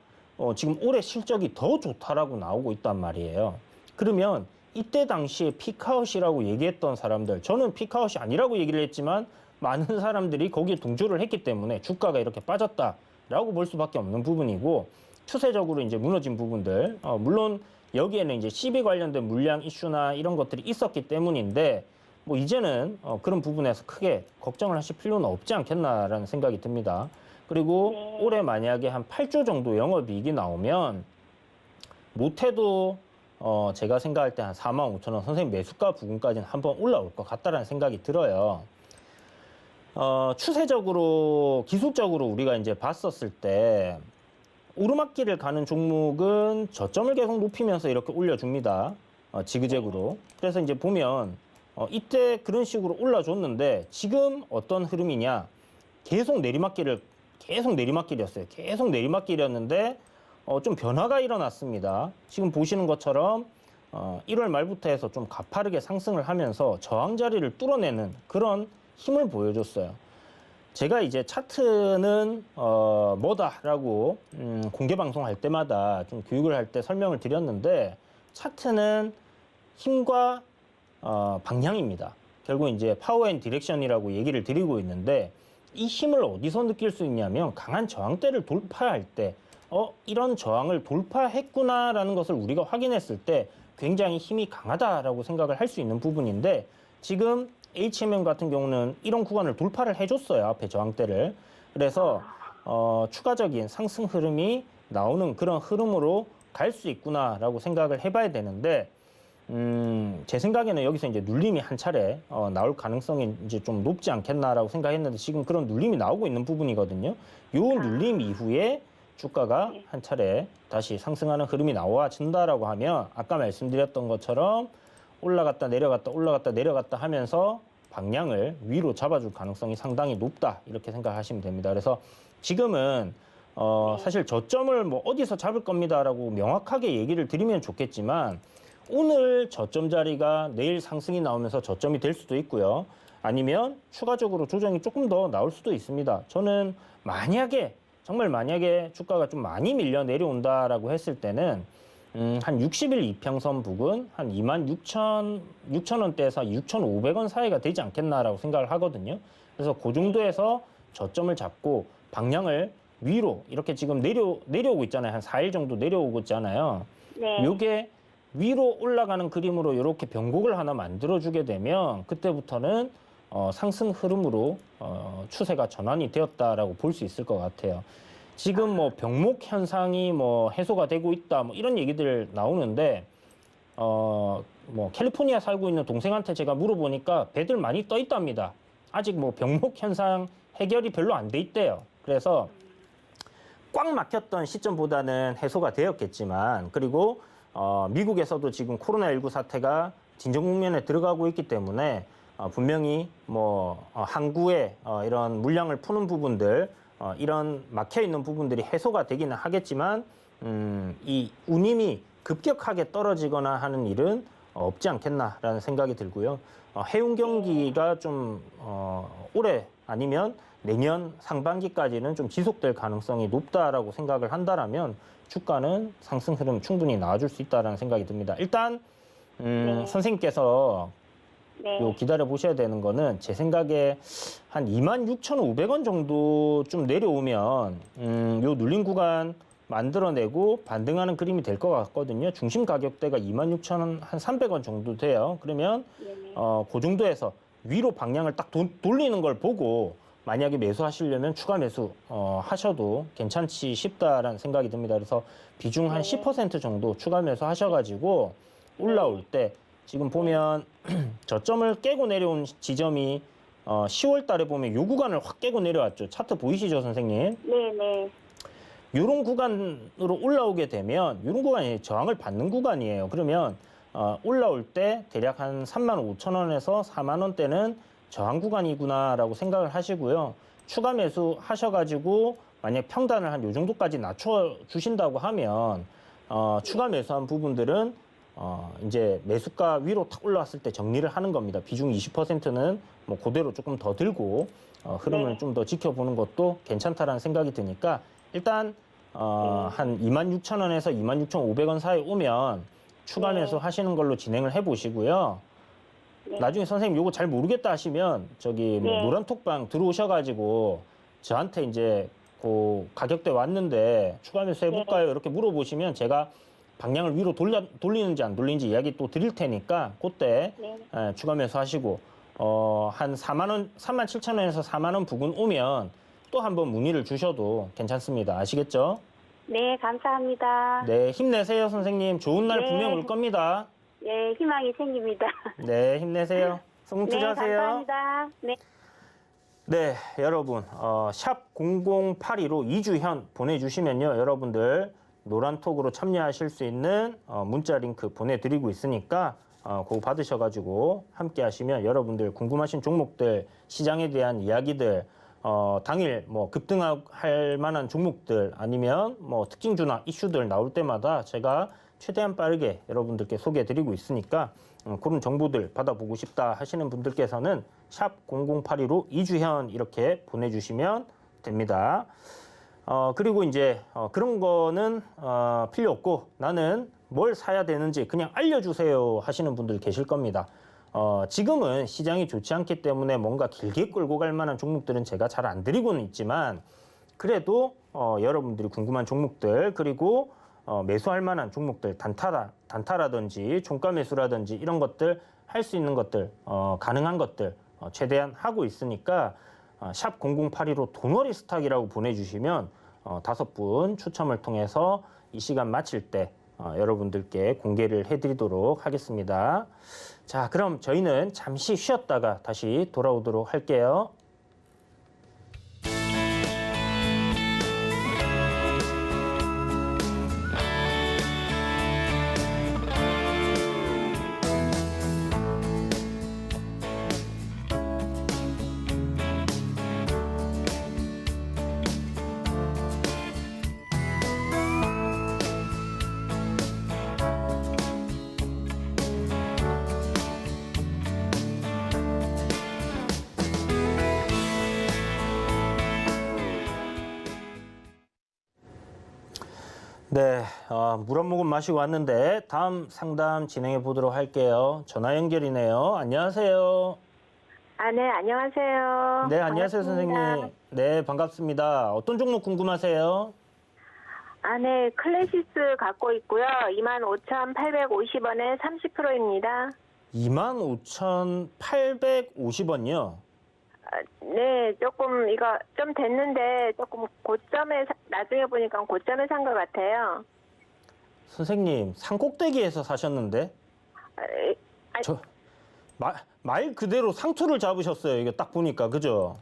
지금 올해 실적이 더 좋다라고 나오고 있단 말이에요. 그러면 이때 당시에 피크아웃이라고 얘기했던 사람들, 저는 피크아웃이 아니라고 얘기를 했지만 많은 사람들이 거기에 동조를 했기 때문에 주가가 이렇게 빠졌다라고 볼 수밖에 없는 부분이고, 추세적으로 이제 무너진 부분들, 물론 여기에는 이제 시비 관련된 물량 이슈나 이런 것들이 있었기 때문인데, 뭐 이제는 그런 부분에서 크게 걱정을 하실 필요는 없지 않겠나라는 생각이 듭니다. 그리고 올해 만약에 한 8조 정도 영업이익이 나오면 못해도 제가 생각할 때 한 45,000원 선생님 매수가 부근까지는 한번 올라올 것 같다라는 생각이 들어요. 추세적으로 기술적으로 우리가 이제 봤었을 때 오르막길을 가는 종목은 저점을 계속 높이면서 이렇게 올려줍니다. 지그재그로. 그래서 이제 보면 이때 그런 식으로 올라줬는데 지금 어떤 흐름이냐, 계속 내리막길이었어요. 계속 내리막길이었는데 좀 변화가 일어났습니다. 지금 보시는 것처럼 1월 말부터 해서 좀 가파르게 상승을 하면서 저항 자리를 뚫어내는 그런 힘을 보여줬어요. 제가 이제 차트는 뭐다라고 공개 방송할 때마다 좀 교육을 할 때 설명을 드렸는데, 차트는 힘과 방향입니다. 결국 이제 파워 앤 디렉션이라고 얘기를 드리고 있는데, 이 힘을 어디서 느낄 수 있냐면 강한 저항대를 돌파할 때 이런 저항을 돌파했구나라는 것을 우리가 확인했을 때 굉장히 힘이 강하다라고 생각을 할 수 있는 부분인데, 지금 HMM 같은 경우는 이런 구간을 돌파를 해줬어요. 앞에 저항대를. 그래서 추가적인 상승 흐름이 나오는 그런 흐름으로 갈 수 있구나라고 생각을 해봐야 되는데, 제 생각에는 여기서 이제 눌림이 한 차례 나올 가능성이 이제 좀 높지 않겠나라고 생각했는데, 지금 그런 눌림이 나오고 있는 부분이거든요. 요 눌림 이후에 주가가 한 차례 다시 상승하는 흐름이 나와준다라고 하면 아까 말씀드렸던 것처럼 올라갔다 내려갔다 올라갔다 내려갔다 하면서 방향을 위로 잡아줄 가능성이 상당히 높다, 이렇게 생각하시면 됩니다. 그래서 지금은 사실 저점을 뭐 어디서 잡을 겁니다라고 명확하게 얘기를 드리면 좋겠지만, 오늘 저점 자리가 내일 상승이 나오면서 저점이 될 수도 있고요. 아니면 추가적으로 조정이 조금 더 나올 수도 있습니다. 저는 만약에 정말 만약에 주가가 좀 많이 밀려 내려온다라고 했을 때는 한 60일 이평선 부근 한 26,000원대에서 6,500원 사이가 되지 않겠나라고 생각을 하거든요. 그래서 그 정도에서 저점을 잡고 방향을 위로 이렇게 지금 내려오고 있잖아요. 한 4일 정도 내려오고 있잖아요. 네. 요게 위로 올라가는 그림으로 이렇게 변곡을 하나 만들어주게 되면 그때부터는 상승 흐름으로 추세가 전환이 되었다라고 볼 수 있을 것 같아요. 지금 뭐 병목 현상이 뭐 해소가 되고 있다, 뭐 이런 얘기들 나오는데, 뭐 캘리포니아 살고 있는 동생한테 제가 물어보니까 배들 많이 떠 있답니다. 아직 뭐 병목 현상 해결이 별로 안 돼 있대요. 그래서 꽉 막혔던 시점보다는 해소가 되었겠지만, 그리고 미국에서도 지금 코로나19 사태가 진정 국면에 들어가고 있기 때문에 분명히 뭐 항구에 이런 물량을 푸는 부분들, 이런 막혀 있는 부분들이 해소가 되기는 하겠지만, 이 운임이 급격하게 떨어지거나 하는 일은 없지 않겠나라는 생각이 들고요. 해운 경기가 좀 올해 아니면 내년 상반기까지는 좀 지속될 가능성이 높다라고 생각을 한다라면 주가는 상승 흐름 충분히 나와줄 수 있다라는 생각이 듭니다. 일단 선생님께서 요 기다려 보셔야 되는 거는, 제 생각에 한 26,500원 정도 좀 내려오면 요 눌린 구간 만들어내고 반등하는 그림이 될 것 같거든요. 중심 가격대가 26,000원 한 300원 정도 돼요. 그러면 그 정도에서 위로 방향을 딱 돌리는 걸 보고 만약에 매수하시려면 추가 매수 하셔도 괜찮지 싶다라는 생각이 듭니다. 그래서 비중 한 10% 정도 추가 매수 하셔가지고 올라올 때, 지금 보면 저점을 깨고 내려온 지점이 10월 달에 보면 요 구간을 확 깨고 내려왔죠. 차트 보이시죠, 선생님? 네네. 이런 구간으로 올라오게 되면 이런 구간이 저항을 받는 구간이에요. 그러면 올라올 때 대략 한 35,000원에서 4만 원대는 저항 구간이구나라고 생각을 하시고요. 추가 매수 하셔가지고 만약 평단을 한 요 정도까지 낮춰 주신다고 하면 추가 매수한 부분들은 이제 매수가 위로 탁 올라왔을 때 정리를 하는 겁니다. 비중 20%는 뭐 그대로 조금 더 들고 흐름을 네. 좀 더 지켜보는 것도 괜찮다라는 생각이 드니까 일단 한 26,000원에서 26,500원 사이 오면 추가 네. 매수 하시는 걸로 진행을 해보시고요. 네. 나중에 선생님 요거 잘 모르겠다 하시면 저기 뭐 네. 노란톡방 들어오셔가지고 저한테 이제 그 가격대 왔는데 추가 매수 해볼까요? 이렇게 물어보시면 제가 방향을 위로 돌리는지 안 돌리는지 이야기 또 드릴 테니까 그때 네. 추가 매수 하시고 한 4만 원, 37,000원에서 4만 원 부근 오면 또 한번 문의를 주셔도 괜찮습니다. 아시겠죠? 네, 감사합니다. 네, 힘내세요, 선생님. 좋은 날 네. 분명 올 겁니다. 네, 희망이 생깁니다. 네, 힘내세요. 네, 성투자하세요. 감사합니다. 네. 네, 여러분, 샵 0082로 이주현 보내주시면요, 여러분들 노란톡으로 참여하실 수 있는 문자 링크 보내드리고 있으니까 그거 받으셔가지고 함께 하시면 여러분들 궁금하신 종목들, 시장에 대한 이야기들, 당일 뭐 급등할 만한 종목들 아니면 뭐 특징 주나 이슈들 나올 때마다 제가 최대한 빠르게 여러분들께 소개해드리고 있으니까 그런 정보들 받아보고 싶다 하시는 분들께서는 샵 0082로 이주현 이렇게 보내주시면 됩니다. 그리고 이제 그런 거는 필요 없고 나는 뭘 사야 되는지 그냥 알려주세요 하시는 분들 계실 겁니다. 지금은 시장이 좋지 않기 때문에 뭔가 길게 끌고 갈 만한 종목들은 제가 잘 안 드리고는 있지만 그래도 여러분들이 궁금한 종목들 그리고 매수할 만한 종목들 단타라든지 종가 매수라든지 이런 것들 할 수 있는 것들 가능한 것들 최대한 하고 있으니까 샵 0082로 도너리 스탁이라고 보내주시면 5분 추첨을 통해서 이 시간 마칠 때 여러분들께 공개를 해드리도록 하겠습니다. 자, 그럼 저희는 잠시 쉬었다가 다시 돌아오도록 할게요. 네, 물 한 모금 마시고 왔는데 다음 상담 진행해 보도록 할게요. 전화 연결이네요. 안녕하세요. 네, 안녕하세요. 네, 안녕하세요, 반갑습니다. 선생님. 네, 반갑습니다. 어떤 종목 궁금하세요? 네, 클래시스 갖고 있고요. 25,850원에 30%입니다. 25,850원이요. 네, 조금 이거 좀 됐는데 조금 고점에 나중에 보니까 고점에 산 것 같아요. 선생님, 산꼭대기에서 사셨는데? 말 그대로 상투를 잡으셨어요. 이게 딱 보니까, 그죠?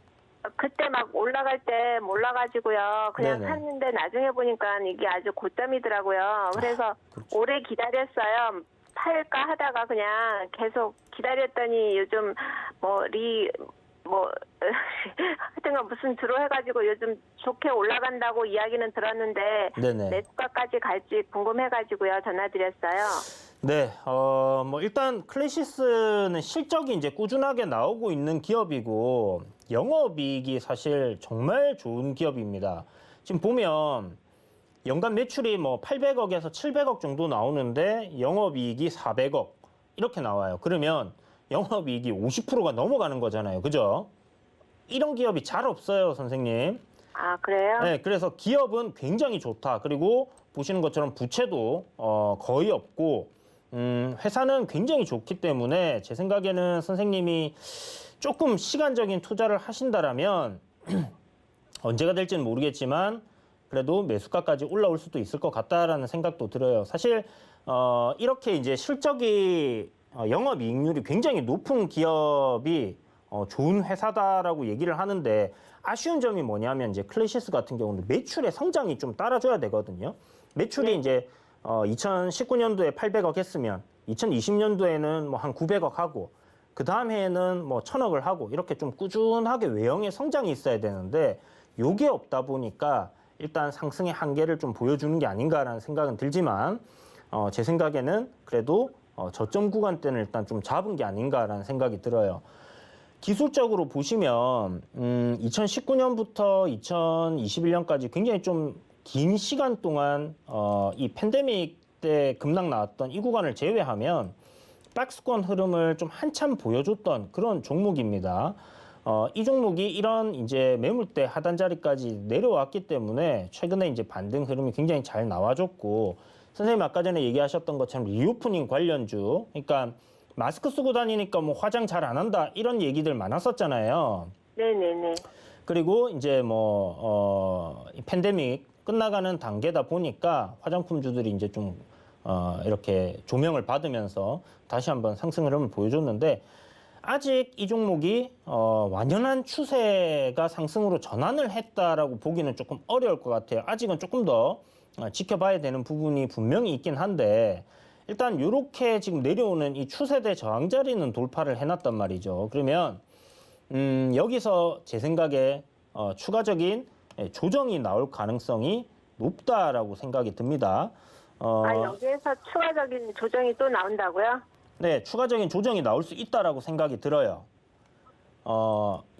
그때 막 올라갈 때 몰라가지고요. 그냥 네네. 샀는데 나중에 보니까 이게 아주 고점이더라고요. 그래서 그렇죠. 오래 기다렸어요. 팔까 하다가 그냥 계속 기다렸더니 요즘 하여튼간 무슨 들어해가지고 요즘 좋게 올라간다고 이야기는 들었는데 네네. 매수가까지 갈지 궁금해가지고요 전화드렸어요. 네, 뭐 일단 클래시스는 실적이 이제 꾸준하게 나오고 있는 기업이고 영업이익이 사실 정말 좋은 기업입니다. 지금 보면 연간 매출이 뭐 800억에서 700억 정도 나오는데 영업이익이 400억 이렇게 나와요. 그러면 영업이익이 50%가 넘어가는 거잖아요. 그죠? 이런 기업이 잘 없어요, 선생님. 아, 그래요? 네, 그래서 기업은 굉장히 좋다. 그리고 보시는 것처럼 부채도 거의 없고 회사는 굉장히 좋기 때문에 제 생각에는 선생님이 조금 시간적인 투자를 하신다라면 언제가 될지는 모르겠지만 그래도 매수가까지 올라올 수도 있을 것 같다라는 생각도 들어요. 사실 이렇게 이제 실적이 영업이익률이 굉장히 높은 기업이 좋은 회사다라고 얘기를 하는데 아쉬운 점이 뭐냐면 이제 클래시스 같은 경우는 매출의 성장이 좀 따라줘야 되거든요. 매출이 네. 이제 2019년도에 800억 했으면 2020년도에는 뭐 한 900억 하고 그 다음 해에는 뭐 1000억을 하고 이렇게 좀 꾸준하게 외형의 성장이 있어야 되는데 요게 없다 보니까 일단 상승의 한계를 좀 보여주는 게 아닌가라는 생각은 들지만 제 생각에는 그래도 저점 구간대는 일단 좀 잡은 게 아닌가라는 생각이 들어요. 기술적으로 보시면 2019년부터 2021년까지 굉장히 좀 긴 시간 동안 이 팬데믹 때 급락 나왔던 이 구간을 제외하면 박스권 흐름을 좀 한참 보여줬던 그런 종목입니다. 이 종목이 이런 이제 매물대 하단 자리까지 내려왔기 때문에 최근에 이제 반등 흐름이 굉장히 잘 나와줬고 선생님 아까 전에 얘기하셨던 것처럼 리오프닝 관련주, 그러니까 마스크 쓰고 다니니까 뭐 화장 잘 안 한다 이런 얘기들 많았었잖아요. 네네네. 그리고 이제 이 팬데믹 끝나가는 단계다 보니까 화장품주들이 이제 좀 이렇게 조명을 받으면서 다시 한번 상승 흐름을 보여줬는데 아직 이 종목이 완연한 추세가 상승으로 전환을 했다라고 보기는 조금 어려울 것 같아요. 아직은 조금 더 지켜봐야 되는 부분이 분명히 있긴 한데 일단 이렇게 지금 내려오는 이 추세대 저항 자리는 돌파를 해놨단 말이죠. 그러면 여기서 제 생각에 추가적인 조정이 나올 가능성이 높다라고 생각이 듭니다. 여기에서 추가적인 조정이 또 나온다고요? 네, 추가적인 조정이 나올 수 있다라고 생각이 들어요.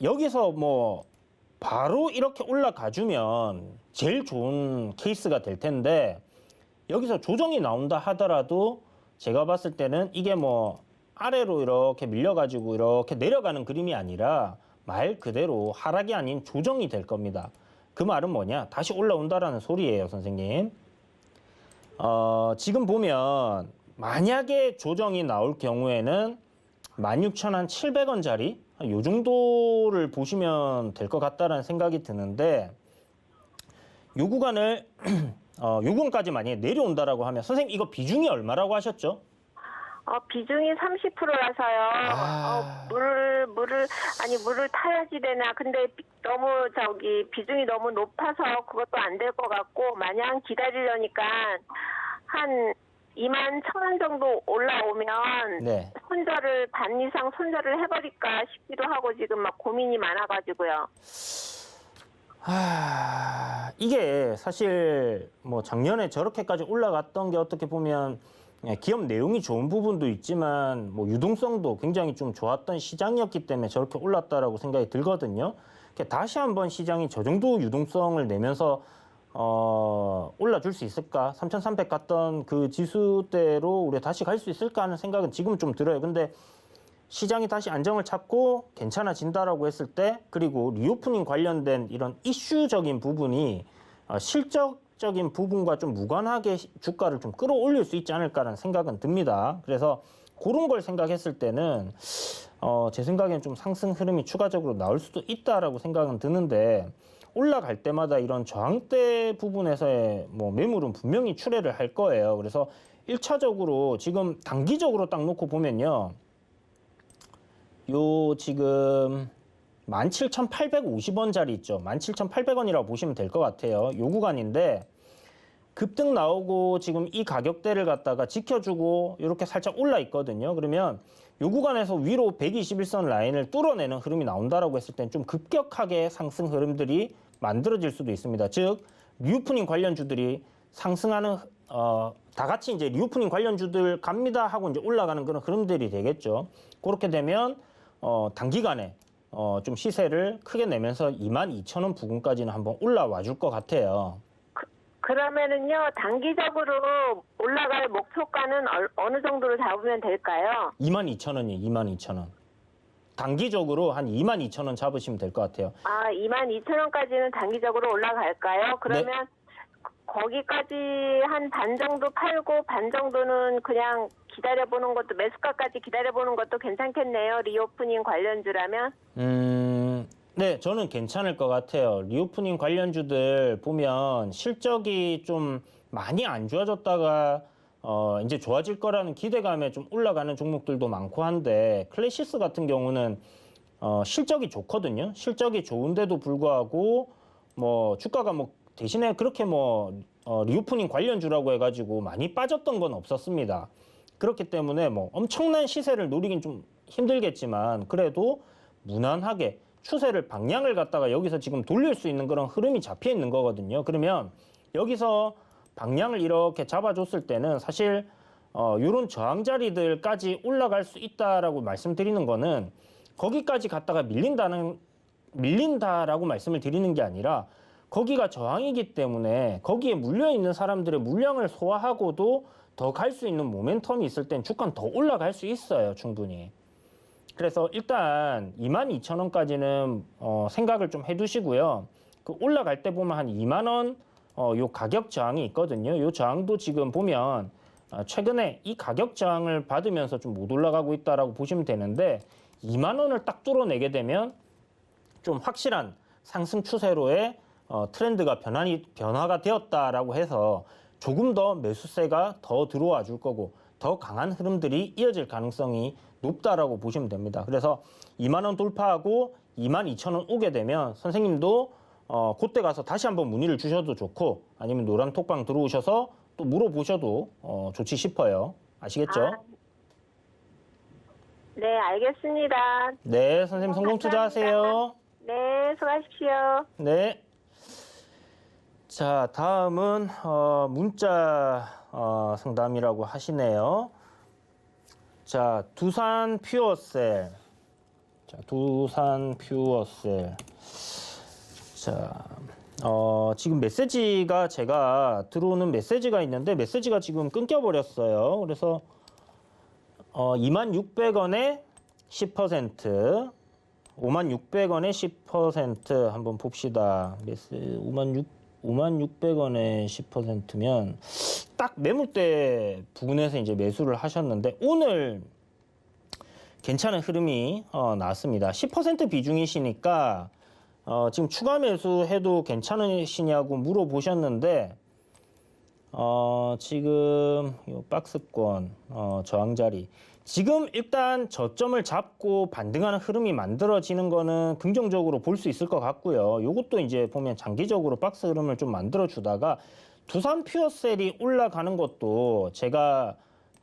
여기서 뭐 바로 이렇게 올라가주면 제일 좋은 케이스가 될 텐데 여기서 조정이 나온다 하더라도 제가 봤을 때는 이게 뭐 아래로 이렇게 밀려가지고 이렇게 내려가는 그림이 아니라 말 그대로 하락이 아닌 조정이 될 겁니다. 그 말은 뭐냐? 다시 올라온다라는 소리예요, 선생님. 지금 보면 만약에 조정이 나올 경우에는 16,700원짜리 이 정도를 보시면 될 것 같다라는 생각이 드는데 이 구간을 요 구간까지 만약에 내려온다라고 하면 선생님 이거 비중이 얼마라고 하셨죠? 비중이 30%라서요. 물을 타야지 되나. 근데 너무 비중이 너무 높아서 그것도 안 될 것 같고, 마냥 기다리려니까 한 21,000원 정도 올라오면 네. 반 이상 손절을 해버릴까 싶기도 하고 지금 막 고민이 많아가지고요. 이게 사실 뭐 작년에 저렇게까지 올라갔던 게 어떻게 보면 기업 내용이 좋은 부분도 있지만 뭐 유동성도 굉장히 좀 좋았던 시장이었기 때문에 저렇게 올랐다라고 생각이 들거든요. 다시 한번 시장이 저 정도 유동성을 내면서 올라줄 수 있을까? 3,300 갔던 그 지수대로 우리가 다시 갈 수 있을까 하는 생각은 지금은 좀 들어요. 근데 시장이 다시 안정을 찾고 괜찮아진다라고 했을 때 그리고 리오프닝 관련된 이런 이슈적인 부분이 실적적인 부분과 좀 무관하게 주가를 좀 끌어올릴 수 있지 않을까라는 생각은 듭니다. 그래서 그런 걸 생각했을 때는 제 생각엔 좀 상승 흐름이 추가적으로 나올 수도 있다라고 생각은 드는데 올라갈 때마다 이런 저항대 부분에서의 뭐 매물은 분명히 출회를 할 거예요. 그래서 1차적으로 지금 단기적으로 딱 놓고 보면요. 요 지금 17,850원짜리 있죠. 17,800원이라고 보시면 될 것 같아요. 요 구간인데 급등 나오고 지금 이 가격대를 갖다가 지켜주고 이렇게 살짝 올라 있거든요. 그러면 요 구간에서 위로 121선 라인을 뚫어내는 흐름이 나온다라고 했을 땐 좀 급격하게 상승 흐름들이 만들어질 수도 있습니다. 즉 리오프닝 관련주들이 상승하는 다 같이 이제 리오프닝 관련주들 갑니다 하고 이제 올라가는 그런 흐름들이 되겠죠. 그렇게 되면 단기간에 좀 시세를 크게 내면서 22,000원 부근까지는 한번 올라와 줄 것 같아요. 그러면은요, 단기적으로 올라갈 목표가는 어느 정도로 잡으면 될까요? 22,000원이에요, 22,000원. 단기적으로 한 22,000원 잡으시면 될 것 같아요. 22,000원까지는 단기적으로 올라갈까요? 그러면 네. 거기까지 한 반 정도 팔고 반 정도는 그냥 기다려보는 것도, 매수가까지 기다려보는 것도 괜찮겠네요. 리오프닝 관련주라면. 네, 저는 괜찮을 것 같아요. 리오프닝 관련주들 보면 실적이 좀 많이 안 좋아졌다가 이제 좋아질 거라는 기대감에 좀 올라가는 종목들도 많고 한데 클래시스 같은 경우는 실적이 좋거든요. 실적이 좋은데도 불구하고 뭐 주가가 뭐 대신에 그렇게 뭐 리오프닝 관련주라고 해가지고 많이 빠졌던 건 없었습니다. 그렇기 때문에 뭐 엄청난 시세를 노리긴 좀 힘들겠지만 그래도 무난하게 추세를 방향을 갖다가 여기서 지금 돌릴 수 있는 그런 흐름이 잡혀 있는 거거든요. 그러면 여기서 방향을 이렇게 잡아줬을 때는 사실 이런 저항 자리들까지 올라갈 수 있다라고 말씀드리는 거는 거기까지 갔다가 밀린다라고 말씀을 드리는 게 아니라 거기가 저항이기 때문에 거기에 물려 있는 사람들의 물량을 소화하고도 더 갈 수 있는 모멘텀이 있을 땐 주가는 더 올라갈 수 있어요, 충분히. 그래서 일단 22,000원까지는 생각을 좀 해두시고요. 그 올라갈 때 보면 한 2만 원 요 가격 저항이 있거든요. 요 저항도 지금 보면 최근에 이 가격 저항을 받으면서 좀 못 올라가고 있다라고 보시면 되는데 2만 원을 딱 뚫어내게 되면 좀 확실한 상승 추세로의 트렌드가 변화가 되었다라고 해서 조금 더 매수세가 더 들어와 줄 거고 더 강한 흐름들이 이어질 가능성이 높다라고 보시면 됩니다. 그래서 2만 원 돌파하고 22,000원 오게 되면 선생님도 그때 가서 다시 한번 문의를 주셔도 좋고 아니면 노란 톡방 들어오셔서 또 물어보셔도 좋지 싶어요. 아시겠죠? 네, 알겠습니다. 네, 선생님 성공 투자하세요. 네, 수고하십시오. 네. 자, 다음은 문자 상담이라고 하시네요. 자, 두산 퓨어셀. 자, 두산 퓨어셀. 자, 지금 메시지가 제가 들어오는 메시지가 있는데 메시지가 지금 끊겨버렸어요. 그래서 26,600원에 10%, 56,600원에 10% 한번 봅시다. 56,600원에 10%면 딱 매물대 부근에서 이제 매수를 하셨는데 오늘 괜찮은 흐름이 나왔습니다. 10% 비중이시니까 지금 추가 매수해도 괜찮으시냐고 물어보셨는데 지금 이 박스권 저항 자리 지금 일단 저점을 잡고 반등하는 흐름이 만들어지는 거는 긍정적으로 볼 수 있을 것 같고요. 이것도 이제 보면 장기적으로 박스 흐름을 좀 만들어 주다가 두산 퓨어셀이 올라가는 것도 제가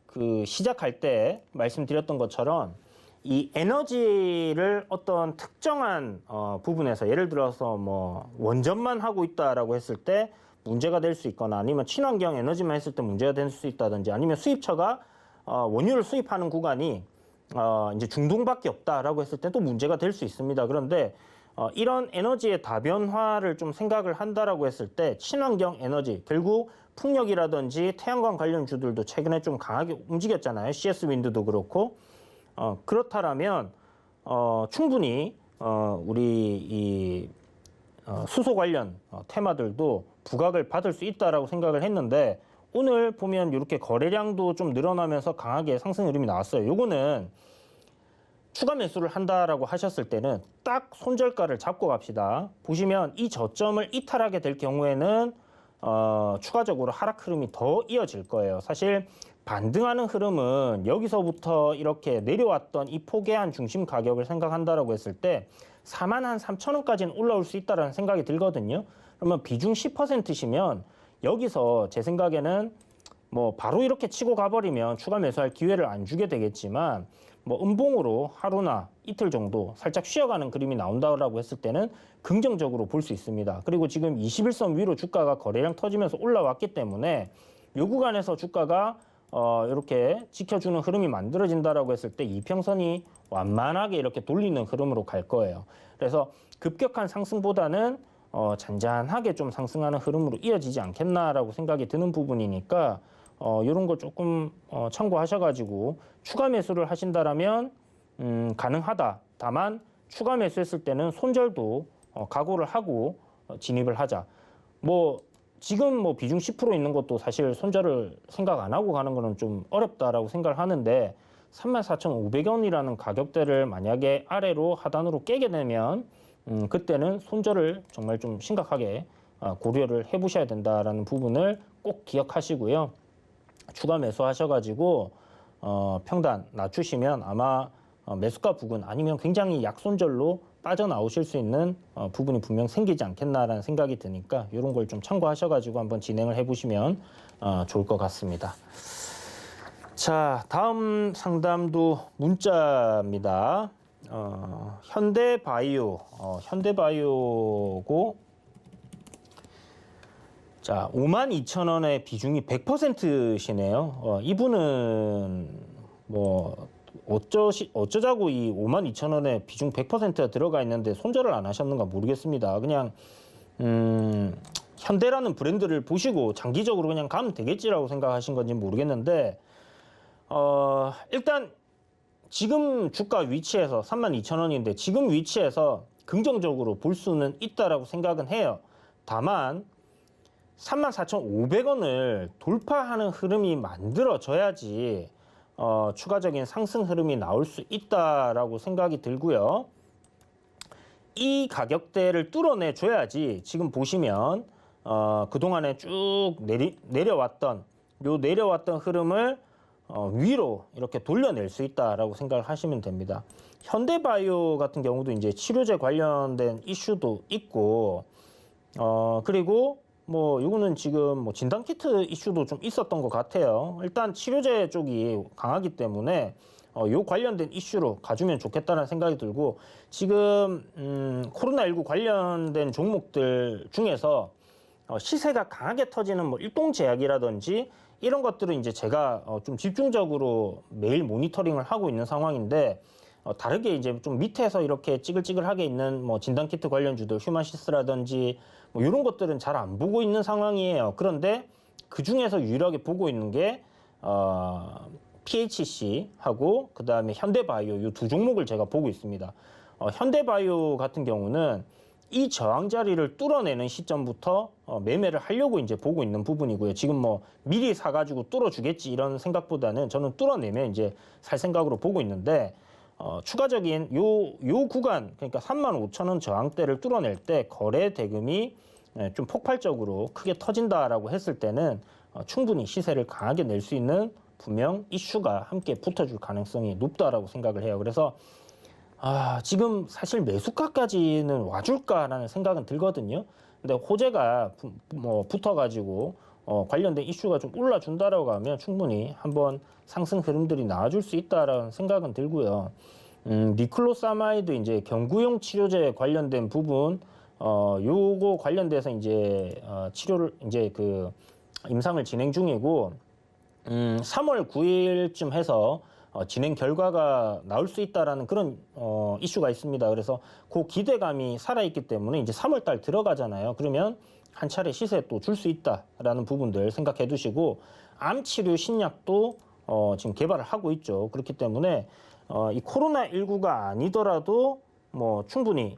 그 시작할 때 말씀드렸던 것처럼 이 에너지를 어떤 특정한 부분에서 예를 들어서 뭐 원전만 하고 있다라고 했을 때 문제가 될 수 있거나 아니면 친환경 에너지만 했을 때 문제가 될 수 있다든지 아니면 수입처가 원유를 수입하는 구간이 이제 중동밖에 없다라고 했을 때 또 문제가 될 수 있습니다. 그런데 이런 에너지의 다변화를 좀 생각을 한다라고 했을 때 친환경 에너지 결국 풍력이라든지 태양광 관련주들도 최근에 좀 강하게 움직였잖아요. CS 윈드도 그렇고 그렇다라면 충분히 우리 이 수소 관련 테마들도 부각을 받을 수 있다라고 생각을 했는데 오늘 보면 이렇게 거래량도 좀 늘어나면서 강하게 상승 흐름이 나왔어요. 요거는 추가 매수를 한다라고 하셨을 때는 딱 손절가를 잡고 갑시다. 보시면 이 저점을 이탈하게 될 경우에는 추가적으로 하락 흐름이 더 이어질 거예요. 사실 반등하는 흐름은 여기서부터 이렇게 내려왔던 이 포개한 중심 가격을 생각한다라고 했을 때 43,000원까지는 올라올 수 있다는 생각이 들거든요. 그러면 비중 10%시면 여기서 제 생각에는 뭐 바로 이렇게 치고 가버리면 추가 매수할 기회를 안 주게 되겠지만 뭐 음봉으로 하루나 이틀 정도 살짝 쉬어가는 그림이 나온다고 했을 때는 긍정적으로 볼 수 있습니다. 그리고 지금 21선 위로 주가가 거래량 터지면서 올라왔기 때문에 요 구간에서 주가가 이렇게 지켜주는 흐름이 만들어진다라고 했을 때 이평선이 완만하게 이렇게 돌리는 흐름으로 갈 거예요. 그래서 급격한 상승보다는 잔잔하게 좀 상승하는 흐름으로 이어지지 않겠나라고 생각이 드는 부분이니까 이런 거 조금 참고하셔가지고 추가 매수를 하신다라면 가능하다. 다만 추가 매수했을 때는 손절도 각오를 하고 진입을 하자. 뭐 지금 뭐 비중 10% 있는 것도 사실 손절을 생각 안 하고 가는 거는 좀 어렵다라고 생각을 하는데 34,500원이라는 가격대를 만약에 아래로 하단으로 깨게 되면 그때는 손절을 정말 좀 심각하게 고려를 해보셔야 된다라는 부분을 꼭 기억하시고요. 추가 매수하셔가지고 평단 낮추시면 아마 매수가 부근 아니면 굉장히 약손절로 빠져나오실 수 있는 부분이 분명 생기지 않겠나라는 생각이 드니까 이런 걸 좀 참고하셔가지고 한번 진행을 해보시면 좋을 것 같습니다. 자, 다음 상담도 문자입니다. 현대바이오, 현대바이오고, 자, 52,000원의 비중이 100%시네요. 이분은 뭐 어쩌자고 이 52,000원의 비중 100%가 들어가 있는데 손절을 안 하셨는가 모르겠습니다. 그냥 현대라는 브랜드를 보시고 장기적으로 그냥 가면 되겠지라고 생각하신 건지 모르겠는데 일단 지금 주가 위치에서 32,000원인데 지금 위치에서 긍정적으로 볼 수는 있다라고 생각은 해요. 다만 34,500원을 돌파하는 흐름이 만들어져야지 추가적인 상승 흐름이 나올 수 있다라고 생각이 들고요. 이 가격대를 뚫어내줘야지 지금 보시면 그동안에 쭉 내려왔던 흐름을 위로 이렇게 돌려낼 수 있다라고 생각을 하시면 됩니다. 현대바이오 같은 경우도 이제 치료제 관련된 이슈도 있고 그리고 뭐 이거는 지금 뭐 진단키트 이슈도 좀 있었던 것 같아요. 일단 치료제 쪽이 강하기 때문에 요 관련된 이슈로 가주면 좋겠다는 생각이 들고 지금 코로나19 관련된 종목들 중에서 시세가 강하게 터지는 뭐 일동제약이라든지 이런 것들은 이제 제가 좀 집중적으로 매일 모니터링을 하고 있는 상황인데 다르게 이제 좀 밑에서 이렇게 찌글찌글하게 있는 뭐 진단키트 관련주들 휴마시스라든지 뭐 이런 것들은 잘 안 보고 있는 상황이에요. 그런데 그 중에서 유일하게 보고 있는 게 PHC하고 그 다음에 현대바이오 이 두 종목을 제가 보고 있습니다. 현대바이오 같은 경우는 이 저항 자리를 뚫어내는 시점부터 매매를 하려고 이제 보고 있는 부분이고요. 지금 뭐 미리 사가지고 뚫어주겠지 이런 생각보다는 저는 뚫어내면 이제 살 생각으로 보고 있는데 추가적인 요 구간 그러니까 35,000원 저항대를 뚫어낼 때 거래 대금이 좀 폭발적으로 크게 터진다라고 했을 때는 충분히 시세를 강하게 낼 수 있는 분명 이슈가 함께 붙어줄 가능성이 높다라고 생각을 해요. 그래서 지금 사실 매수가까지는 와줄까라는 생각은 들거든요. 근데 호재가 뭐 붙어가지고 관련된 이슈가 좀 올라준다라고 하면 충분히 한번 상승 흐름들이 나와줄 수 있다라는 생각은 들고요. 니클로사마이드 이제 경구용 치료제 관련된 부분 요거 관련돼서 이제 치료를 이제 그 임상을 진행 중이고 3월 9일쯤 해서 진행 결과가 나올 수 있다라는 그런 이슈가 있습니다. 그래서 그 기대감이 살아있기 때문에 이제 3월 달 들어가잖아요. 그러면 한 차례 시세 또 줄 수 있다라는 부분들 생각해 두시고 암 치료 신약도 지금 개발을 하고 있죠. 그렇기 때문에 이 코로나19가 아니더라도 뭐 충분히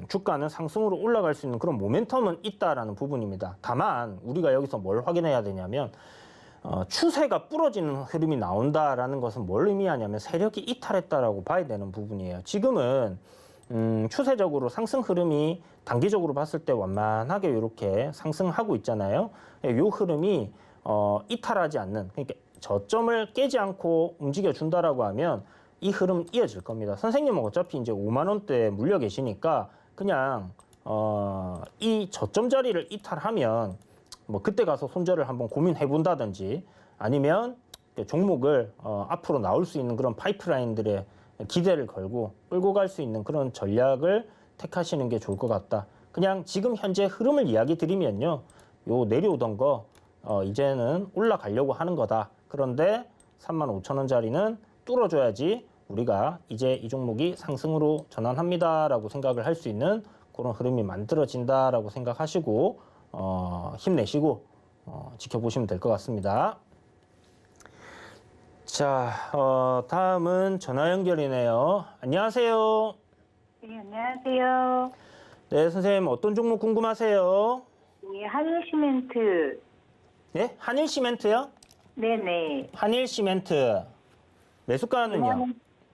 주가는 상승으로 올라갈 수 있는 그런 모멘텀은 있다라는 부분입니다. 다만 우리가 여기서 뭘 확인해야 되냐면 추세가 부러지는 흐름이 나온다라는 것은 뭘 의미하냐면 세력이 이탈했다라고 봐야 되는 부분이에요. 지금은 추세적으로 상승 흐름이 단기적으로 봤을 때 완만하게 이렇게 상승하고 있잖아요. 이 흐름이 이탈하지 않는 그러니까 저점을 깨지 않고 움직여 준다라고 하면 이 흐름 이어질 겁니다. 선생님은 어차피 이제 5만 원대에 물려 계시니까 그냥 이 저점 자리를 이탈하면 뭐 그때 가서 손절을 한번 고민해 본다든지 아니면 종목을 앞으로 나올 수 있는 그런 파이프라인들의 기대를 걸고 끌고 갈 수 있는 그런 전략을 택하시는 게 좋을 것 같다. 그냥 지금 현재 흐름을 이야기 드리면요. 요 내려오던 거 이제는 올라가려고 하는 거다. 그런데 35,000원짜리는 뚫어줘야지 우리가 이제 이 종목이 상승으로 전환합니다라고 생각을 할 수 있는 그런 흐름이 만들어진다라고 생각하시고 힘내시고 지켜보시면 될 것 같습니다. 자, 다음은 전화 연결이네요. 안녕하세요. 네, 안녕하세요. 네, 선생님 어떤 종목 궁금하세요? 네, 한일시멘트. 네, 한일시멘트요? 네네. 한일시멘트 매수가는요?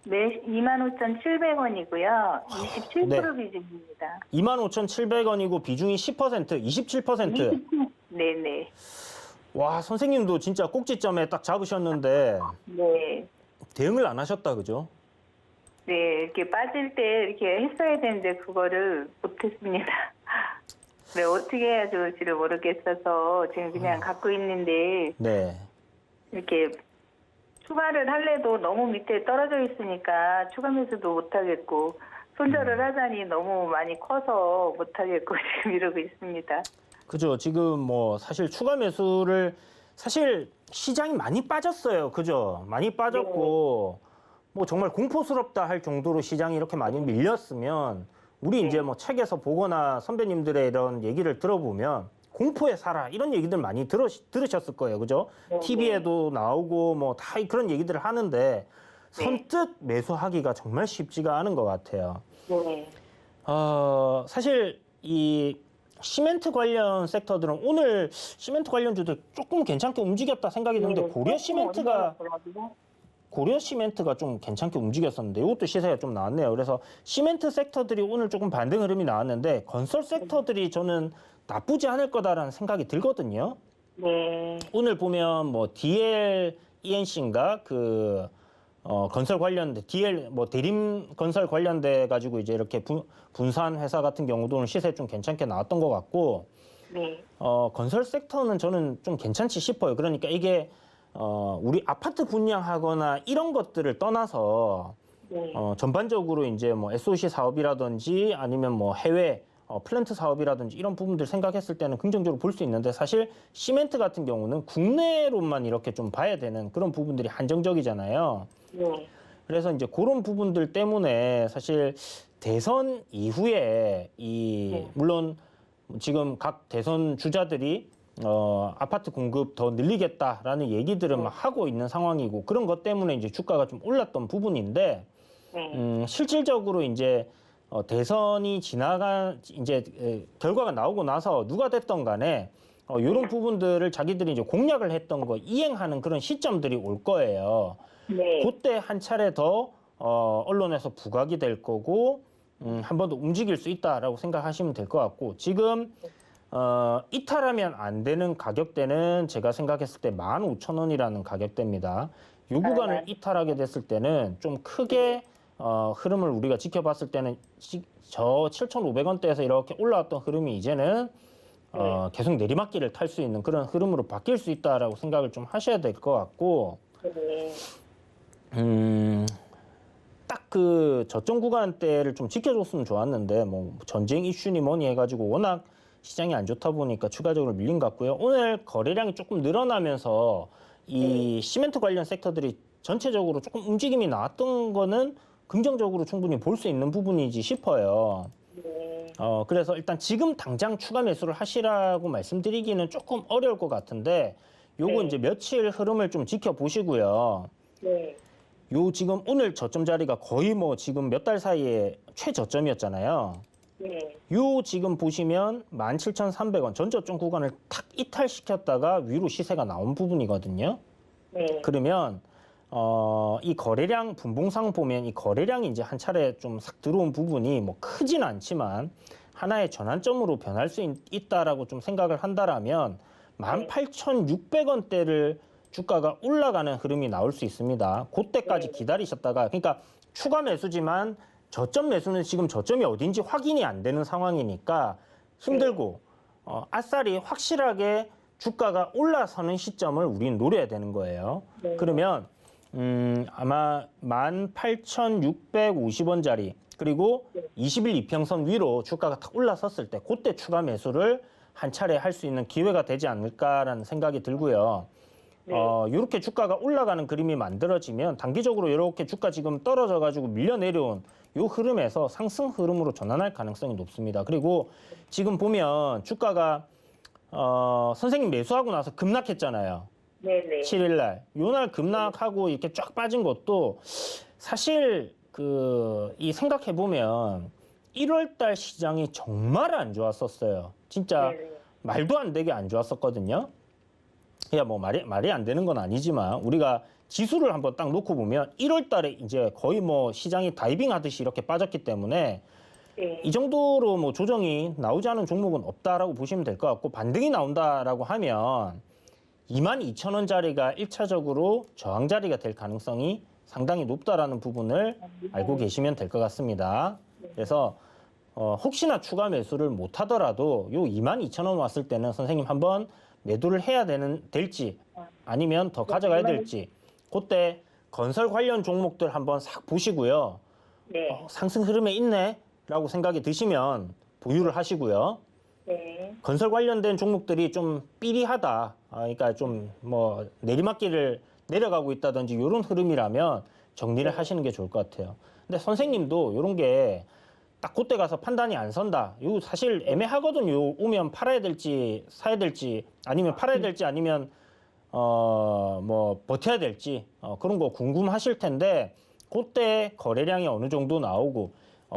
네, 25,700원이고요. 27% 네. 비중입니다. 25,700원이고 비중이 10%, 27%. 네네. 와, 선생님도 진짜 꼭지점에 딱 잡으셨는데 네. 대응을 안 하셨다, 그죠? 네, 이렇게 빠질 때 이렇게 했어야 되는데 그거를 못했습니다. 네, 어떻게 해야 좋을지를 모르겠어서 지금 그냥 갖고 있는데 네. 이렇게 추가를 할래도 너무 밑에 떨어져 있으니까 추가 매수도 못 하겠고 손절을 하자니 너무 많이 커서 못 하겠고 지금 이러고 있습니다. 그죠. 지금 뭐 사실 추가 매수를 사실 시장이 많이 빠졌어요. 그죠. 많이 빠졌고 뭐 정말 공포스럽다 할 정도로 시장이 이렇게 많이 밀렸으면 우리 이제 뭐 책에서 보거나 선배님들의 이런 얘기를 들어보면 공포에 살아 이런 얘기들 많이 들으셨을 거예요. 그죠? TV에도 나오고 뭐 다 그런 얘기들을 하는데 선뜻 매수하기가 정말 쉽지가 않은 것 같아요. 네. 사실 이 시멘트 관련 섹터들은 오늘 시멘트 관련주들 조금 괜찮게 움직였다 생각이 드는데 고려 시멘트가 좀 괜찮게 움직였었는데 이것도 시세가 좀 나왔네요. 그래서 시멘트 sek터들이 오늘 조금 반등 흐름이 나왔는데 건설 섹터들이 저는 나쁘지 않을 거다라는 생각이 들거든요. 네. 오늘 보면 뭐 DL ENC인가 건설 관련돼 DL 뭐 대림 건설 관련돼 가지고 이제 이렇게 분산 회사 같은 경우도 오늘 시세 좀 괜찮게 나왔던 것 같고 네. 건설 섹터는 저는 좀 괜찮지 싶어요. 그러니까 이게 우리 아파트 분양하거나 이런 것들을 떠나서 네. 전반적으로 이제 뭐 SOC 사업이라든지 아니면 뭐 해외 플랜트 사업이라든지 이런 부분들 생각했을 때는 긍정적으로 볼 수 있는데 사실 시멘트 같은 경우는 국내로만 이렇게 좀 봐야 되는 그런 부분들이 한정적이잖아요. 네. 그래서 이제 그런 부분들 때문에 사실 대선 이후에 물론 지금 각 대선 주자들이 아파트 공급 더 늘리겠다라는 얘기들을 막 하고 있는 상황이고 그런 것 때문에 이제 주가가 좀 올랐던 부분인데 실질적으로 이제 대선이 이제 결과가 나오고 나서 누가 됐던 간에 이런 부분들을 자기들이 이제 공약을 했던 거 이행하는 그런 시점들이 올 거예요. 네. 그때 한 차례 더 언론에서 부각이 될 거고 한 번 더 움직일 수 있다라고 생각하시면 될 것 같고 지금 이탈하면 안 되는 가격대는 제가 생각했을 때 15,000원이라는 가격대입니다. 이 구간을 이탈하게 됐을 때는 좀 크게 흐름을 우리가 지켜봤을 때는 저 7,500원대에서 이렇게 올라왔던 흐름이 이제는 계속 내리막길을 탈 수 있는 그런 흐름으로 바뀔 수 있다라고 생각을 좀 하셔야 될 것 같고 딱 그 저점 구간대를 좀 지켜줬으면 좋았는데 뭐 전쟁 이슈니 뭐니 해가지고 워낙 시장이 안 좋다 보니까 추가적으로 밀린 것 같고요. 오늘 거래량이 조금 늘어나면서 이 시멘트 관련 섹터들이 전체적으로 조금 움직임이 나왔던 거는 긍정적으로 충분히 볼 수 있는 부분이지 싶어요. 그래서 일단 지금 당장 추가 매수를 하시라고 말씀드리기는 조금 어려울 것 같은데 요거 이제 며칠 흐름을 좀 지켜보시고요. 요 지금 오늘 저점 자리가 거의 뭐 지금 몇 달 사이에 최저점이었잖아요. 요 지금 보시면 17,300원 전저점 구간을 탁 이탈시켰다가 위로 시세가 나온 부분이거든요. 그러면 이 거래량 분봉상 보면 이 거래량이 이제 한 차례 좀 싹 들어온 부분이 뭐 크진 않지만 하나의 전환점으로 변할 수 있다라고 좀 생각을 한다라면 18,600원대를 주가가 올라가는 흐름이 나올 수 있습니다. 그때까지 기다리셨다가 그러니까 추가 매수지만 저점 매수는 지금 저점이 어딘지 확인이 안 되는 상황이니까 힘들고 아싸리 확실하게 주가가 올라서는 시점을 우리는 노려야 되는 거예요. 그러면 아마 18,650원짜리 그리고 20일 이평선 위로 주가가 탁 올라섰을 때 그때 추가 매수를 한 차례 할 수 있는 기회가 되지 않을까라는 생각이 들고요. 이렇게 주가가 올라가는 그림이 만들어지면 단기적으로 이렇게 주가 지금 떨어져가지고 밀려 내려온 이 흐름에서 상승 흐름으로 전환할 가능성이 높습니다. 그리고 지금 보면 주가가 선생님 매수하고 나서 급락했잖아요. 7일 날. 요날 급락하고 이렇게 쫙 빠진 것도 사실 이 생각해 보면 1월 달 시장이 정말 안 좋았었어요. 진짜 말도 안 되게 안 좋았었거든요. 야, 뭐 말이 안 되는 건 아니지만 우리가 지수를 한번 딱 놓고 보면 1월 달에 이제 거의 뭐 시장이 다이빙 하듯이 이렇게 빠졌기 때문에 이 정도로 뭐 조정이 나오지 않은 종목은 없다라고 보시면 될 것 같고 반등이 나온다라고 하면 22,000원짜리가 1차적으로 저항 자리가 될 가능성이 상당히 높다라는 부분을 알고 계시면 될 것 같습니다. 그래서 혹시나 추가 매수를 못 하더라도 요 22,000원 왔을 때는 선생님 한번 매도를 해야 될지 아니면 더 가져가야 될지 그때 건설 관련 종목들 한번 싹 보시고요. 네. 상승 흐름에 있네 라고 생각이 드시면 보유를 하시고요. 네. 건설 관련된 종목들이 좀 삐리하다. 그러니까 좀 뭐 내리막길을 내려가고 있다든지 이런 흐름이라면 정리를 하시는 게 좋을 것 같아요. 근데 선생님도 이런 게 딱 그때 가서 판단이 안 선다. 이거 사실 애매하거든요. 오면 팔아야 될지 사야 될지 아니면 팔아야 될지 아니면 뭐 버텨야 될지 그런 거 궁금하실 텐데 그때 거래량이 어느 정도 나오고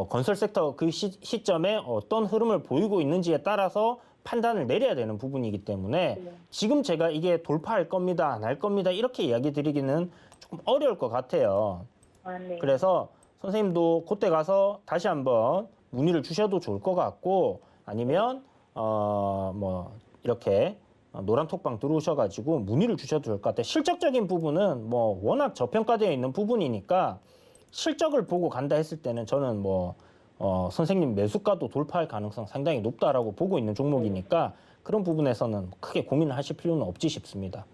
건설 섹터 그 시점에 어떤 흐름을 보이고 있는지에 따라서 판단을 내려야 되는 부분이기 때문에 지금 제가 이게 돌파할 겁니다, 안 할 겁니다 이렇게 이야기 드리기는 조금 어려울 것 같아요. 아, 네. 그래서 선생님도 그때 가서 다시 한번 문의를 주셔도 좋을 것 같고 아니면 뭐 이렇게 노란 톡방 들어오셔가지고 문의를 주셔도 좋을 것 같아요. 실적적인 부분은 뭐 워낙 저평가되어 있는 부분이니까 실적을 보고 간다 했을 때는 저는 뭐 선생님 매수가도 돌파할 가능성 상당히 높다라고 보고 있는 종목이니까 그런 부분에서는 크게 고민을 하실 필요는 없지 싶습니다.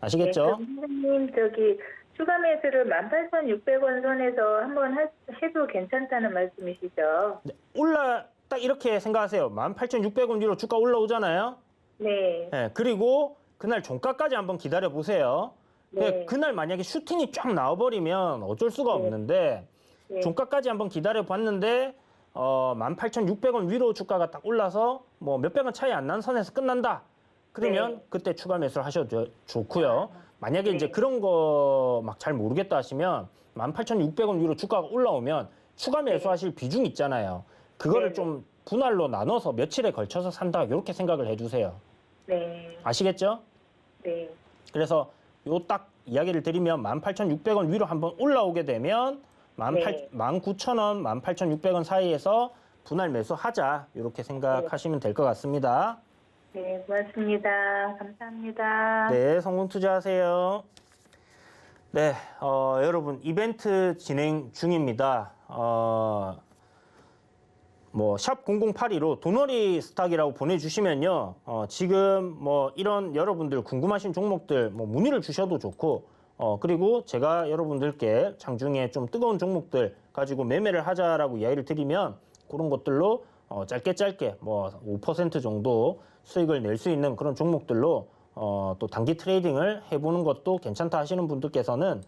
아시겠죠? 네, 그럼 선생님 저기 추가 매수를 18,600원 선에서 한번 해도 괜찮다는 말씀이시죠? 네, 딱 이렇게 생각하세요. 18,600원 위로 주가 올라오잖아요. 네. 네, 그리고 그날 종가까지 한번 기다려 보세요. 네. 그날 만약에 슈팅이 쫙 나와버리면 어쩔 수가 없는데 네. 종가까지 한번 기다려 봤는데 18,600원 위로 주가가 딱 올라서 뭐 몇백 원 차이 안 난 선에서 끝난다. 그러면 네. 그때 추가 매수를 하셔도 좋고요. 만약에 네. 이제 그런 거 막 잘 모르겠다 하시면 18,600원 위로 주가가 올라오면 추가 매수하실 비중 있잖아요. 그거를 네. 좀 분할로 나눠서 며칠에 걸쳐서 산다. 이렇게 생각을 해주세요. 네. 아시겠죠? 네. 그래서 요 딱 이야기를 드리면 18,600원 위로 한번 올라오게 되면 19,000원, 18,600원 사이에서 분할 매수하자. 이렇게 생각하시면 될 것 같습니다. 네, 고맙습니다. 감사합니다. 네, 성공 투자하세요. 네, 여러분 이벤트 진행 중입니다. 뭐 샵 0082로 도너리 스탁이라고 보내주시면요. 지금 뭐 이런 여러분들 궁금하신 종목들 뭐 문의를 주셔도 좋고 그리고 제가 여러분들께 장중에 좀 뜨거운 종목들 가지고 매매를 하자라고 이야기를 드리면 그런 것들로 짧게 뭐 5% 정도 수익을 낼 수 있는 그런 종목들로 또 단기 트레이딩을 해보는 것도 괜찮다 하시는 분들께서는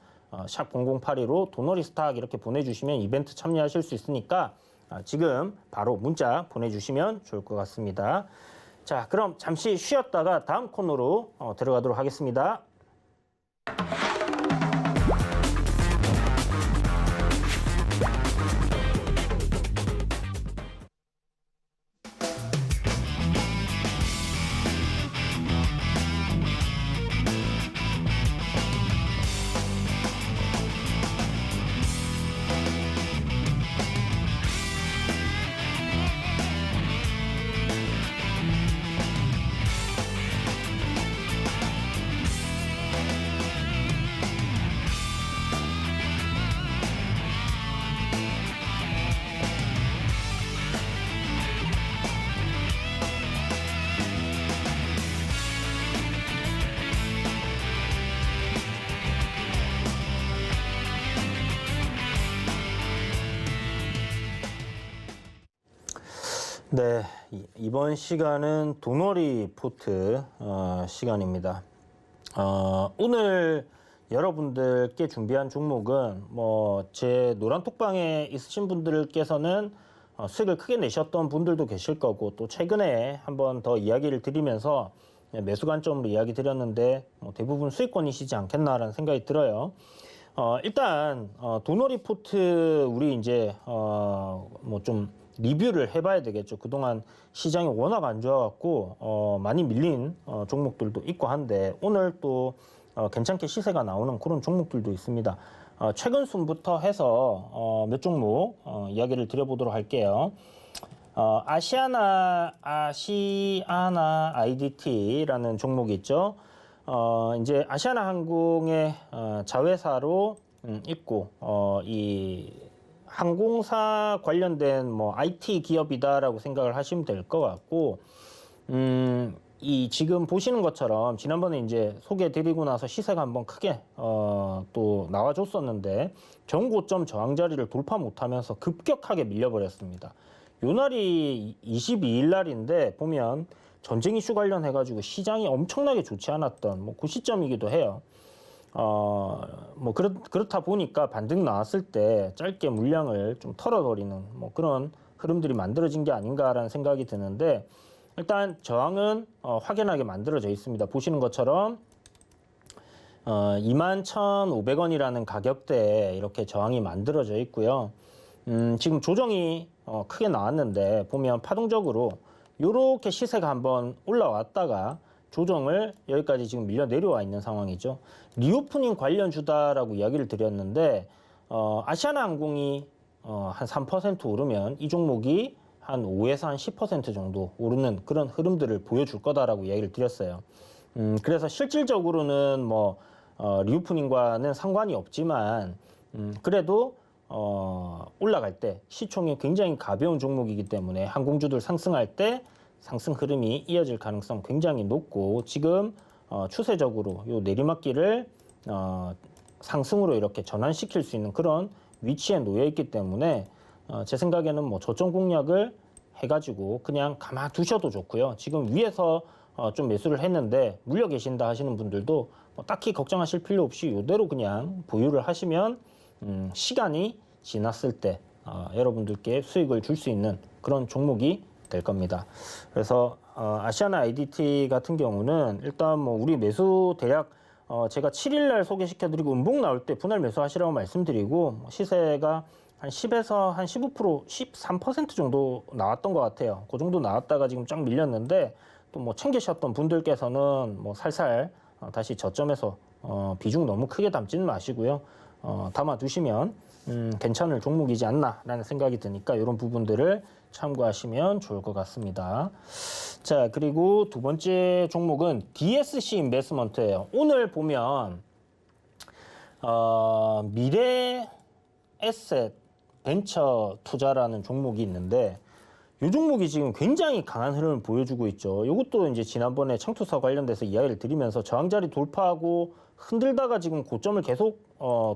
샵 0082로 도너리 스탁 이렇게 보내주시면 이벤트 참여하실 수 있으니까 지금 바로 문자 보내주시면 좋을 것 같습니다. 자, 그럼 잠시 쉬었다가 다음 코너로 들어가도록 하겠습니다. 네, 이번 시간은 도너리 포트 시간입니다. 오늘 여러분들께 준비한 종목은 뭐 제 노란 톡방에 있으신 분들께서는 수익을 크게 내셨던 분들도 계실 거고 또 최근에 한번 더 이야기를 드리면서 매수 관점으로 이야기 드렸는데 대부분 수익권이시지 않겠나라는 생각이 들어요. 일단 도너리 포트 우리 이제 뭐 좀 리뷰를 해봐야 되겠죠. 그동안 시장이 워낙 안 좋아갖고 많이 밀린 종목들도 있고 한데 오늘 또 괜찮게 시세가 나오는 그런 종목들도 있습니다. 최근 순부터 해서 몇 종목 이야기를 드려보도록 할게요. 아시아나 IDT라는 종목이 있죠. 이제 아시아나 항공의 자회사로 있고 이 항공사 관련된 뭐 IT 기업이다라고 생각을 하시면 될 것 같고 이 지금 보시는 것처럼 지난번에 이제 소개해드리고 나서 시세가 한번 크게 또 나와줬었는데 전고점 저항 자리를 돌파 못하면서 급격하게 밀려버렸습니다. 요 날이 22일 날인데 보면 전쟁 이슈 관련해가지고 시장이 엄청나게 좋지 않았던 뭐 그 시점이기도 해요. 그렇다 보니까 반등 나왔을 때 짧게 물량을 좀 털어버리는 뭐 그런 흐름들이 만들어진 게 아닌가라는 생각이 드는데 일단 저항은 확연하게 만들어져 있습니다. 보시는 것처럼 21,500원이라는 가격대에 이렇게 저항이 만들어져 있고요. 지금 조정이 크게 나왔는데 보면 파동적으로 이렇게 시세가 한번 올라왔다가 조정을 여기까지 지금 밀려 내려와 있는 상황이죠. 리오프닝 관련주다라고 이야기를 드렸는데 아시아나항공이 한 3% 오르면 이 종목이 한 5에서 한 10% 정도 오르는 그런 흐름들을 보여줄 거다라고 이야기를 드렸어요. 그래서 실질적으로는 뭐 리오프닝과는 상관이 없지만 그래도 올라갈 때 시총이 굉장히 가벼운 종목이기 때문에 항공주들 상승할 때 상승 흐름이 이어질 가능성 굉장히 높고 지금 추세적으로 요 내리막길을 상승으로 이렇게 전환시킬 수 있는 그런 위치에 놓여 있기 때문에 제 생각에는 뭐 저점 공략을 해가지고 그냥 가만 두셔도 좋고요. 지금 위에서 좀 매수를 했는데 물려 계신다 하시는 분들도 뭐 딱히 걱정하실 필요 없이 이대로 그냥 보유를 하시면 시간이 지났을 때 여러분들께 수익을 줄 수 있는 그런 종목이 될 겁니다. 그래서 아시아나 IDT 같은 경우는 일단 뭐 우리 매수 대략 제가 7일 날 소개시켜드리고 음봉 나올 때 분할 매수하시라고 말씀드리고 시세가 한 10에서 한 15%, 13% 정도 나왔던 것 같아요. 그 정도 나왔다가 지금 쫙 밀렸는데 또 뭐 챙기셨던 분들께서는 뭐 살살 다시 저점에서 비중 너무 크게 담지는 마시고요. 담아두시면 괜찮을 종목이지 않나라는 생각이 드니까 이런 부분들을 참고하시면 좋을 것 같습니다. 자, 그리고 두 번째 종목은 DSC 인베스먼트예요. 오늘 보면 미래 에셋 벤처 투자라는 종목이 있는데 이 종목이 지금 굉장히 강한 흐름을 보여주고 있죠. 이것도 이제 지난번에 창투사 관련돼서 이야기를 드리면서 저항자리 돌파하고 흔들다가 지금 고점을 계속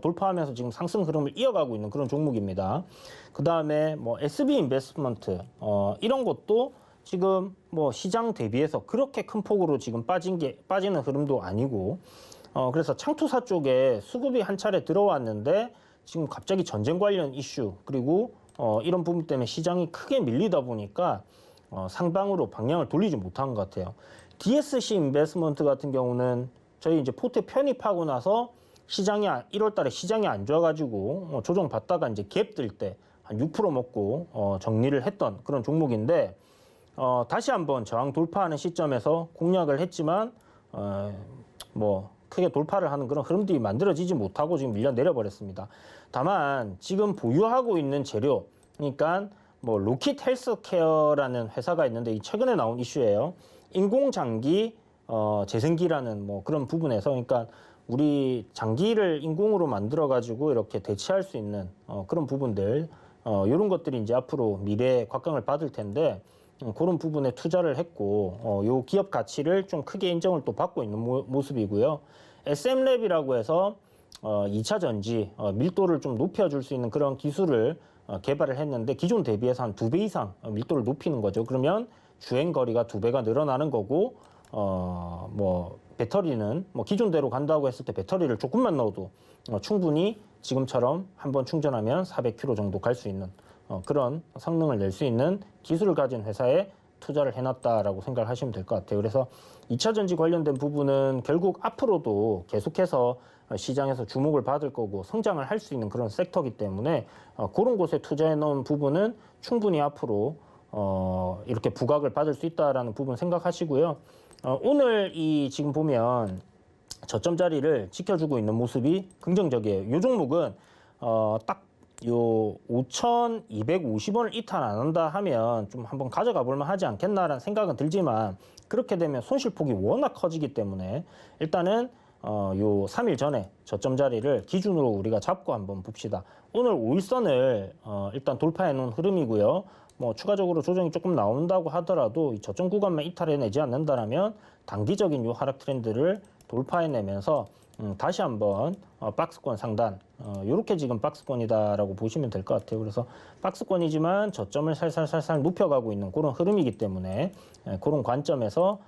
돌파하면서 지금 상승 흐름을 이어가고 있는 그런 종목입니다. 그 다음에 뭐 SB 인베스트먼트 이런 것도 지금 뭐 시장 대비해서 그렇게 큰 폭으로 지금 빠지는 흐름도 아니고 그래서 창투사 쪽에 수급이 한 차례 들어왔는데 지금 갑자기 전쟁 관련 이슈 그리고 이런 부분 때문에 시장이 크게 밀리다 보니까 상방으로 방향을 돌리지 못한 것 같아요. DSC 인베스트먼트 같은 경우는 저희 이제 포트 편입하고 나서 시장이 1월 달에 시장이 안 좋아가지고 조정 받다가 이제 갭 들 때 한 6% 먹고 정리를 했던 그런 종목인데 다시 한번 저항 돌파하는 시점에서 공략을 했지만 뭐 크게 돌파를 하는 그런 흐름들이 만들어지지 못하고 지금 밀려 내려버렸습니다. 다만 지금 보유하고 있는 재료, 그러니까 뭐 로킷 헬스케어라는 회사가 있는데 이 최근에 나온 이슈예요. 인공장기 재생기라는 뭐 그런 부분에서 그러니까 우리 장기를 인공으로 만들어 가지고 이렇게 대체할 수 있는 그런 부분들 이런 것들이 이제 앞으로 미래에 곽강을 받을 텐데 그런 부분에 투자를 했고 요 기업 가치를 좀 크게 인정을 또 받고 있는 모습이고요. SM랩이라고 해서 2차 전지 밀도를 좀 높여줄 수 있는 그런 기술을 개발을 했는데 기존 대비해서 한 2배 이상 밀도를 높이는 거죠. 그러면 주행 거리가 2배가 늘어나는 거고 뭐 배터리는 뭐 기존대로 간다고 했을 때 배터리를 조금만 넣어도 충분히 지금처럼 한번 충전하면 400km 정도 갈 수 있는 그런 성능을 낼 수 있는 기술을 가진 회사에 투자를 해놨다라고 생각을 하시면 될 것 같아요. 그래서 2차 전지 관련된 부분은 결국 앞으로도 계속해서 시장에서 주목을 받을 거고 성장을 할 수 있는 그런 섹터이기 때문에 그런 곳에 투자해 놓은 부분은 충분히 앞으로 이렇게 부각을 받을 수 있다라는 부분 생각하시고요. 오늘 이 지금 보면 저점 자리를 지켜주고 있는 모습이 긍정적이에요. 이 종목은 딱 요 5,250원을 이탈 안 한다 하면 좀 한번 가져가 볼만 하지 않겠나라는 생각은 들지만 그렇게 되면 손실폭이 워낙 커지기 때문에 일단은 요 3일 전에 저점 자리를 기준으로 우리가 잡고 한번 봅시다. 오늘 5일선을 일단 돌파해 놓은 흐름이고요. 뭐 추가적으로 조정이 조금 나온다고 하더라도 이 저점 구간만 이탈해내지 않는다라면 단기적인 요 하락 트렌드를 돌파해내면서 다시 한번 박스권 상단 이렇게 지금 박스권이다라고 보시면 될 것 같아요. 그래서 박스권이지만 저점을 살살 높여가고 있는 그런 흐름이기 때문에 그런 관점에서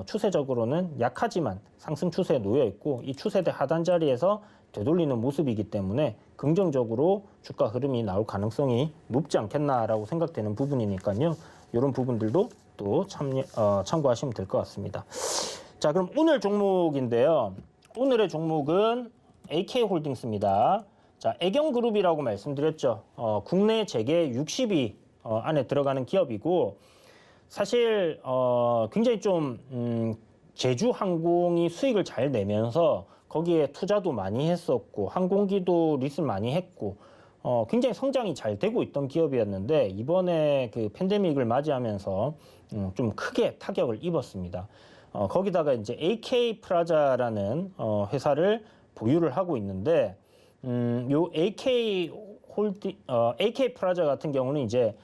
추세적으로는 약하지만 상승 추세에 놓여 있고 이 추세대 하단 자리에서 되돌리는 모습이기 때문에 긍정적으로 주가 흐름이 나올 가능성이 높지 않겠나라고 생각되는 부분이니까요. 이런 부분들도 또 참고하시면 될 것 같습니다. 자, 그럼 오늘 종목인데요. 오늘의 종목은 AK홀딩스입니다. 자, 애경그룹이라고 말씀드렸죠. 국내 재계 60위 안에 들어가는 기업이고 사실 굉장히 좀 제주항공이 수익을 잘 내면서 거기에 투자도 많이 했었고 항공기도 리스를 많이 했고 굉장히 성장이 잘 되고 있던 기업이었는데 이번에 그 팬데믹을 맞이하면서 좀 크게 타격을 입었습니다. 거기다가 이제 AK 프라자라는 회사를 보유를 하고 있는데 요 AK 프라자 같은 경우는 이제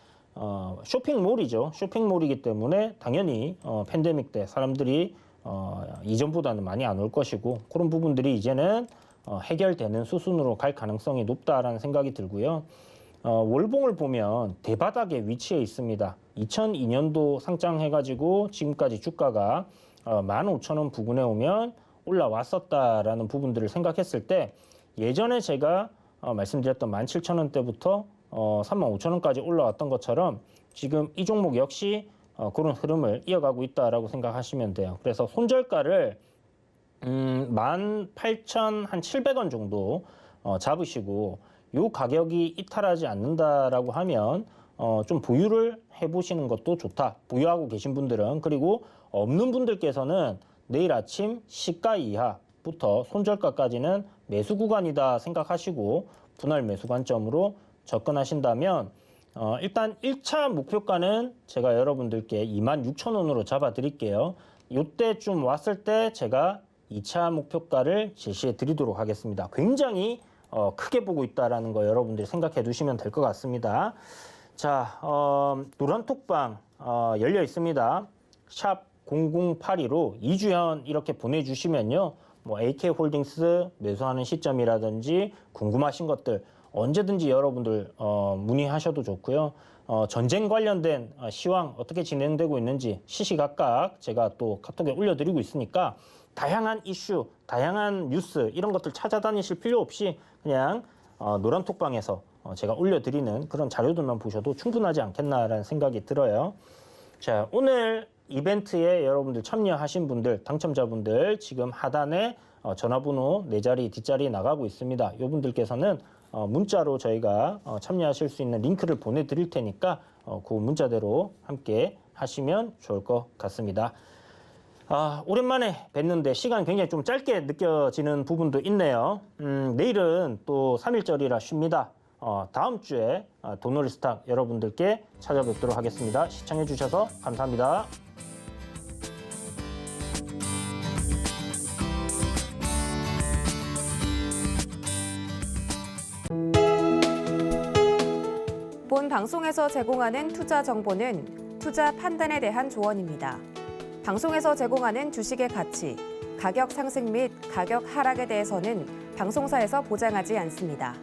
쇼핑몰이죠. 쇼핑몰이기 때문에 당연히 팬데믹 때 사람들이 이전보다는 많이 안 올 것이고 그런 부분들이 이제는 해결되는 수순으로 갈 가능성이 높다라는 생각이 들고요. 월봉을 보면 대바닥에 위치해 있습니다. 2002년도 상장해가지고 지금까지 주가가 15,000원 부근에 오면 올라왔었다라는 부분들을 생각했을 때 예전에 제가 말씀드렸던 17,000원대부터 35,000원까지 올라왔던 것처럼 지금 이 종목 역시 그런 흐름을 이어가고 있다라고 생각하시면 돼요. 그래서 손절가를 18,700원 정도 잡으시고 이 가격이 이탈하지 않는다라고 하면 좀 보유를 해보시는 것도 좋다. 보유하고 계신 분들은 그리고 없는 분들께서는 내일 아침 시가 이하부터 손절가까지는 매수 구간이다 생각하시고 분할 매수 관점으로 접근하신다면 일단 1차 목표가는 제가 여러분들께 26,000원으로 잡아 드릴게요. 이때쯤 왔을 때 제가 2차 목표가를 제시해 드리도록 하겠습니다. 굉장히 크게 보고 있다는 거 여러분들이 생각해 두시면 될 것 같습니다. 자, 노란톡방 열려 있습니다. 샵 0082로 이주현 이렇게 보내주시면요. 뭐 AK홀딩스 매수하는 시점이라든지 궁금하신 것들 언제든지 여러분들 문의하셔도 좋고요. 전쟁 관련된 시황 어떻게 진행되고 있는지 시시각각 제가 또 카톡에 올려드리고 있으니까 다양한 이슈, 다양한 뉴스 이런 것들 찾아다니실 필요 없이 그냥 노란톡방에서 제가 올려드리는 그런 자료들만 보셔도 충분하지 않겠나라는 생각이 들어요. 자, 오늘 이벤트에 여러분들 참여하신 분들, 당첨자분들 지금 하단에 전화번호 4자리, 뒷자리 나가고 있습니다. 이분들께서는 문자로 저희가 참여하실 수 있는 링크를 보내드릴 테니까 그 문자대로 함께 하시면 좋을 것 같습니다. 오랜만에 뵀는데 시간 굉장히 좀 짧게 느껴지는 부분도 있네요. 내일은 또 3일절이라 쉽니다. 다음 주에 도너리 스탁 여러분들께 찾아뵙도록 하겠습니다. 시청해 주셔서 감사합니다. 본 방송에서 제공하는 투자 정보는 투자 판단에 대한 조언입니다. 방송에서 제공하는 주식의 가치, 가격 상승 및 가격 하락에 대해서는 방송사에서 보장하지 않습니다.